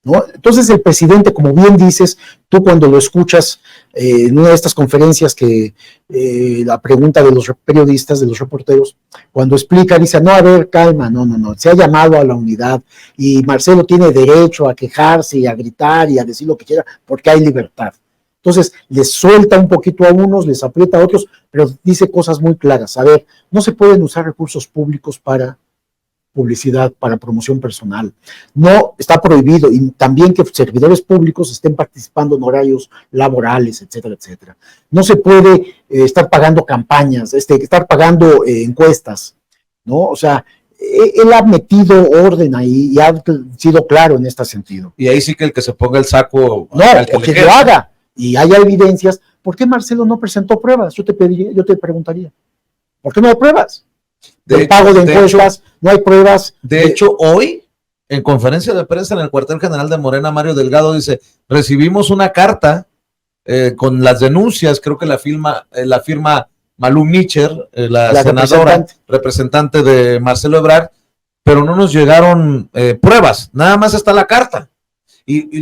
¿no? Entonces el presidente, como bien dices, tú cuando lo escuchas en una de estas conferencias que la pregunta de los periodistas, de los reporteros, cuando explica, dice, no, a ver, calma, no, se ha llamado a la unidad y Marcelo tiene derecho a quejarse y a gritar y a decir lo que quiera porque hay libertad. Entonces, les suelta un poquito a unos, les aprieta a otros, pero dice cosas muy claras. A ver, no se pueden usar recursos públicos para publicidad, para promoción personal. No, está prohibido. Y también que servidores públicos estén participando en horarios laborales, etcétera, etcétera. No se puede estar pagando campañas, estar pagando encuestas, ¿no? O sea, él ha metido orden ahí y ha sido claro en este sentido. Y ahí sí que el que se ponga el saco... No, o que lo haga. Y haya evidencias, ¿por qué Marcelo no presentó pruebas? Yo te preguntaría, ¿por qué no hay pruebas? Del pago de encuestas, no hay pruebas. De hecho, hoy, en conferencia de prensa en el cuartel general de Morena, Mario Delgado dice, recibimos una carta con las denuncias, creo que la firma Malú Micher, la senadora, representante de Marcelo Ebrard, pero no nos llegaron pruebas, nada más está la carta. Y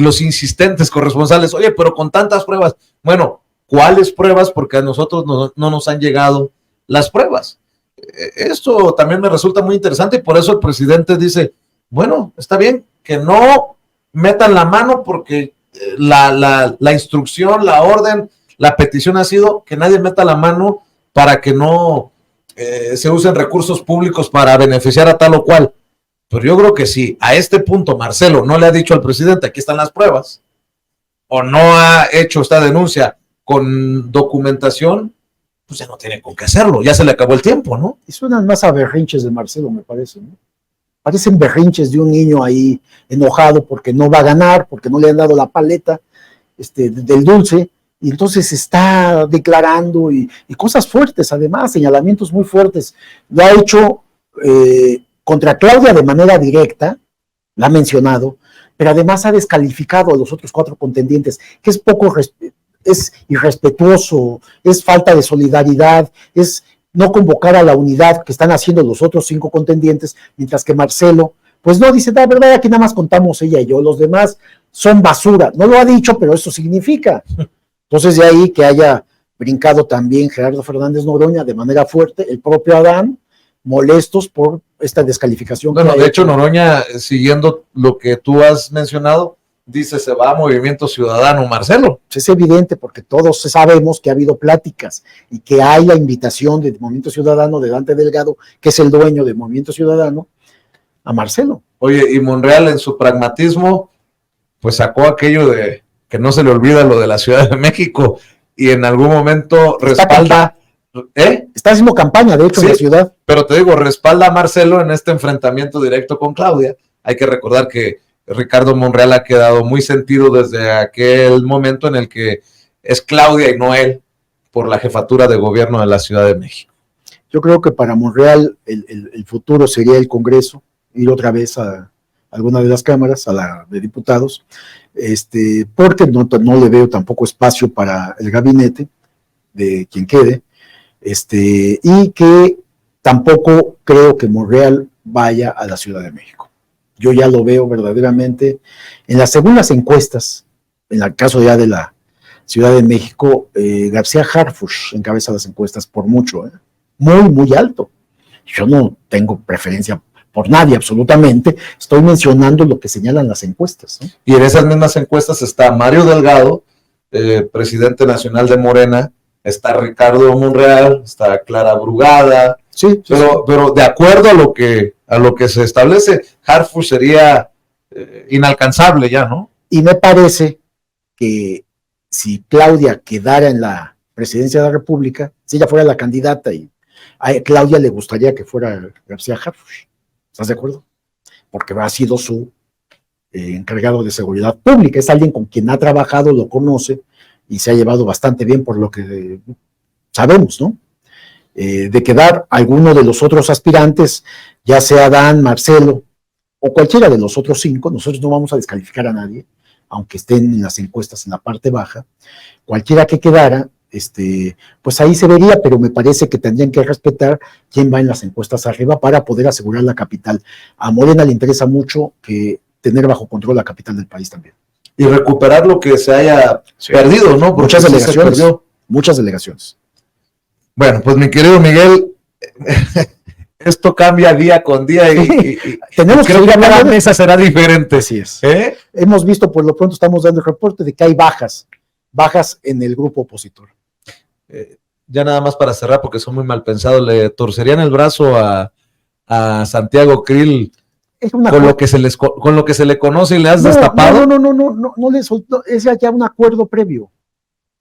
los insistentes corresponsales, oye, pero con tantas pruebas, bueno, ¿cuáles pruebas? Porque a nosotros no nos han llegado las pruebas. Esto también me resulta muy interesante y por eso el presidente dice, bueno, está bien, que no metan la mano porque la instrucción, la orden, la petición ha sido que nadie meta la mano para que no se usen recursos públicos para beneficiar a tal o cual. Pero yo creo que si a este punto Marcelo no le ha dicho al presidente, aquí están las pruebas, o no ha hecho esta denuncia con documentación, pues ya no tiene con qué hacerlo, ya se le acabó el tiempo, ¿no? Y suenan más a berrinches de Marcelo, me parece, ¿no? Parecen berrinches de un niño ahí enojado porque no va a ganar, porque no le han dado la paleta del dulce, y entonces está declarando y cosas fuertes, además, señalamientos muy fuertes. Lo ha hecho contra Claudia de manera directa, la ha mencionado, pero además ha descalificado a los otros 4 contendientes, que es irrespetuoso, es falta de solidaridad, es no convocar a la unidad que están haciendo los otros 5 contendientes, mientras que Marcelo, pues no, dice, la verdad, aquí nada más contamos ella y yo, los demás son basura. No lo ha dicho, pero eso significa. Entonces, de ahí que haya brincado también Gerardo Fernández Noroña de manera fuerte, el propio Adán, molestos por esta descalificación. Bueno, de hecho, Noroña, siguiendo lo que tú has mencionado, dice se va a Movimiento Ciudadano, Marcelo. Es evidente porque todos sabemos que ha habido pláticas y que hay la invitación de Movimiento Ciudadano de Dante Delgado, que es el dueño de Movimiento Ciudadano, a Marcelo. Oye, y Monreal en su pragmatismo, pues sacó aquello de que no se le olvida lo de la Ciudad de México y en algún momento respalda. Está haciendo campaña, de hecho, sí, en la ciudad. Pero te digo, respalda a Marcelo en este enfrentamiento directo con Claudia. Hay que recordar que Ricardo Monreal ha quedado muy sentido desde aquel momento en el que es Claudia y no él por la jefatura de gobierno de la Ciudad de México. Yo creo que para Monreal el futuro sería el Congreso, ir otra vez a alguna de las cámaras, a la de diputados, porque no le veo tampoco espacio para el gabinete de quien quede, y que tampoco creo que Monreal vaya a la Ciudad de México. Yo ya lo veo verdaderamente en las segundas encuestas, en el caso ya de la Ciudad de México, García Harfuch encabeza las encuestas por mucho, muy, muy alto. Yo no tengo preferencia por nadie absolutamente, estoy mencionando lo que señalan las encuestas, ¿no? Y en esas mismas encuestas está Mario Delgado, presidente nacional de Morena, está Ricardo Monreal, está Clara Brugada, sí, pero de acuerdo a lo que se establece, Harfuch sería inalcanzable ya, ¿no? Y me parece que si Claudia quedara en la presidencia de la República, si ella fuera la candidata y a Claudia le gustaría que fuera García Harfuch, ¿estás de acuerdo? Porque ha sido su encargado de seguridad pública, es alguien con quien ha trabajado, lo conoce y se ha llevado bastante bien por lo que sabemos, ¿no? De quedar alguno de los otros aspirantes, ya sea Dan, Marcelo o cualquiera de los otros 5, nosotros no vamos a descalificar a nadie, aunque estén en las encuestas en la parte baja, cualquiera que quedara, pues ahí se vería, pero me parece que tendrían que respetar quién va en las encuestas arriba para poder asegurar la capital. A Morena le interesa mucho que tener bajo control la capital del país también. Y recuperar lo que se haya perdido, ¿no? Porque muchas delegaciones. Muchas delegaciones. Bueno, pues mi querido Miguel, esto cambia día con día y tenemos creo que cada mesa será diferente. Así es. Hemos visto, por lo pronto estamos dando el reporte de que hay bajas en el grupo opositor. Ya nada más para cerrar, porque son muy mal pensados, le torcerían el brazo a Santiago Krill con lo que se le conoce y le has destapado. No le soltó, es ya un acuerdo previo.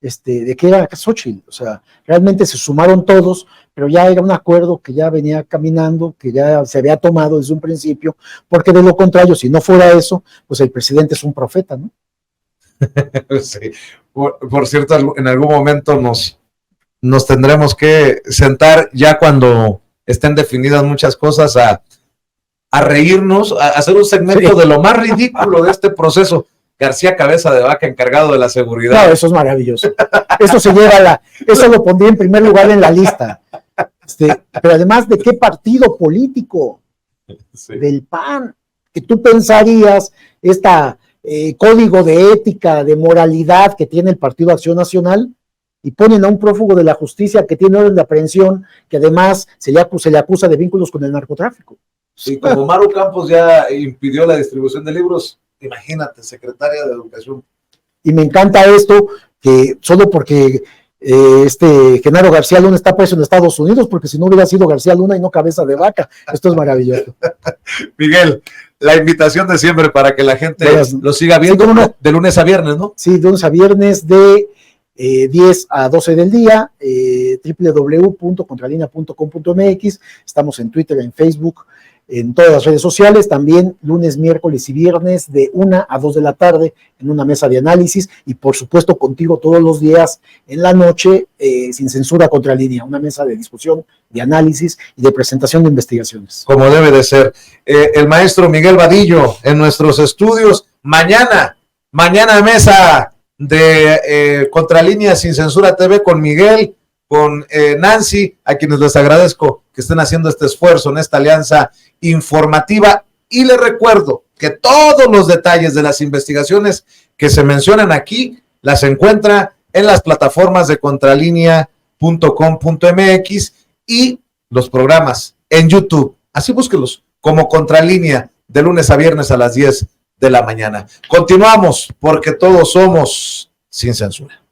De que era Xochitl, o sea, realmente se sumaron todos, pero ya era un acuerdo que ya venía caminando, que ya se había tomado desde un principio, porque de lo contrario, si no fuera eso, pues el presidente es un profeta, ¿no? Sí. Por cierto, en algún momento nos tendremos que sentar ya cuando estén definidas muchas cosas a reírnos, a hacer un segmento de lo más ridículo de este proceso. García Cabeza de Vaca, encargado de la seguridad. No, eso es maravilloso. Eso se lleva eso lo pondría en primer lugar en la lista. Pero además, ¿de qué partido político? Sí. Del PAN, que tú pensarías código de ética, de moralidad que tiene el Partido Acción Nacional, y ponen a un prófugo de la justicia que tiene orden de aprehensión, que además se le acusa de vínculos con el narcotráfico. Sí, como Maru Campos ya impidió la distribución de libros, imagínate, secretaria de Educación Y me encanta esto, que solo porque Genaro García Luna está preso en Estados Unidos, porque si no hubiera sido García Luna y no Cabeza de Vaca. Esto es maravilloso. Miguel, la invitación de siempre para que la gente lo siga viendo, sí, no, de lunes a viernes, ¿no? Sí, de lunes a viernes de 10 a 12 del día, www.contralinea.com.mx. Estamos en Twitter, en Facebook, en todas las redes sociales, también lunes, miércoles y viernes de 1 a 2 de la tarde en una mesa de análisis, y por supuesto contigo todos los días en la noche, sin censura, Contralínea, una mesa de discusión, de análisis y de presentación de investigaciones. Como debe de ser. El maestro Miguel Vadillo en nuestros estudios, mañana mesa de Contralínea Sin Censura TV con Miguel, con Nancy, a quienes les agradezco que estén haciendo este esfuerzo en esta alianza informativa, y les recuerdo que todos los detalles de las investigaciones que se mencionan aquí las encuentra en las plataformas de contralinea.com.mx y los programas en YouTube, así búsquelos como Contralínea, de lunes a viernes a las 10 de la mañana. Continuamos, porque todos somos sin censura.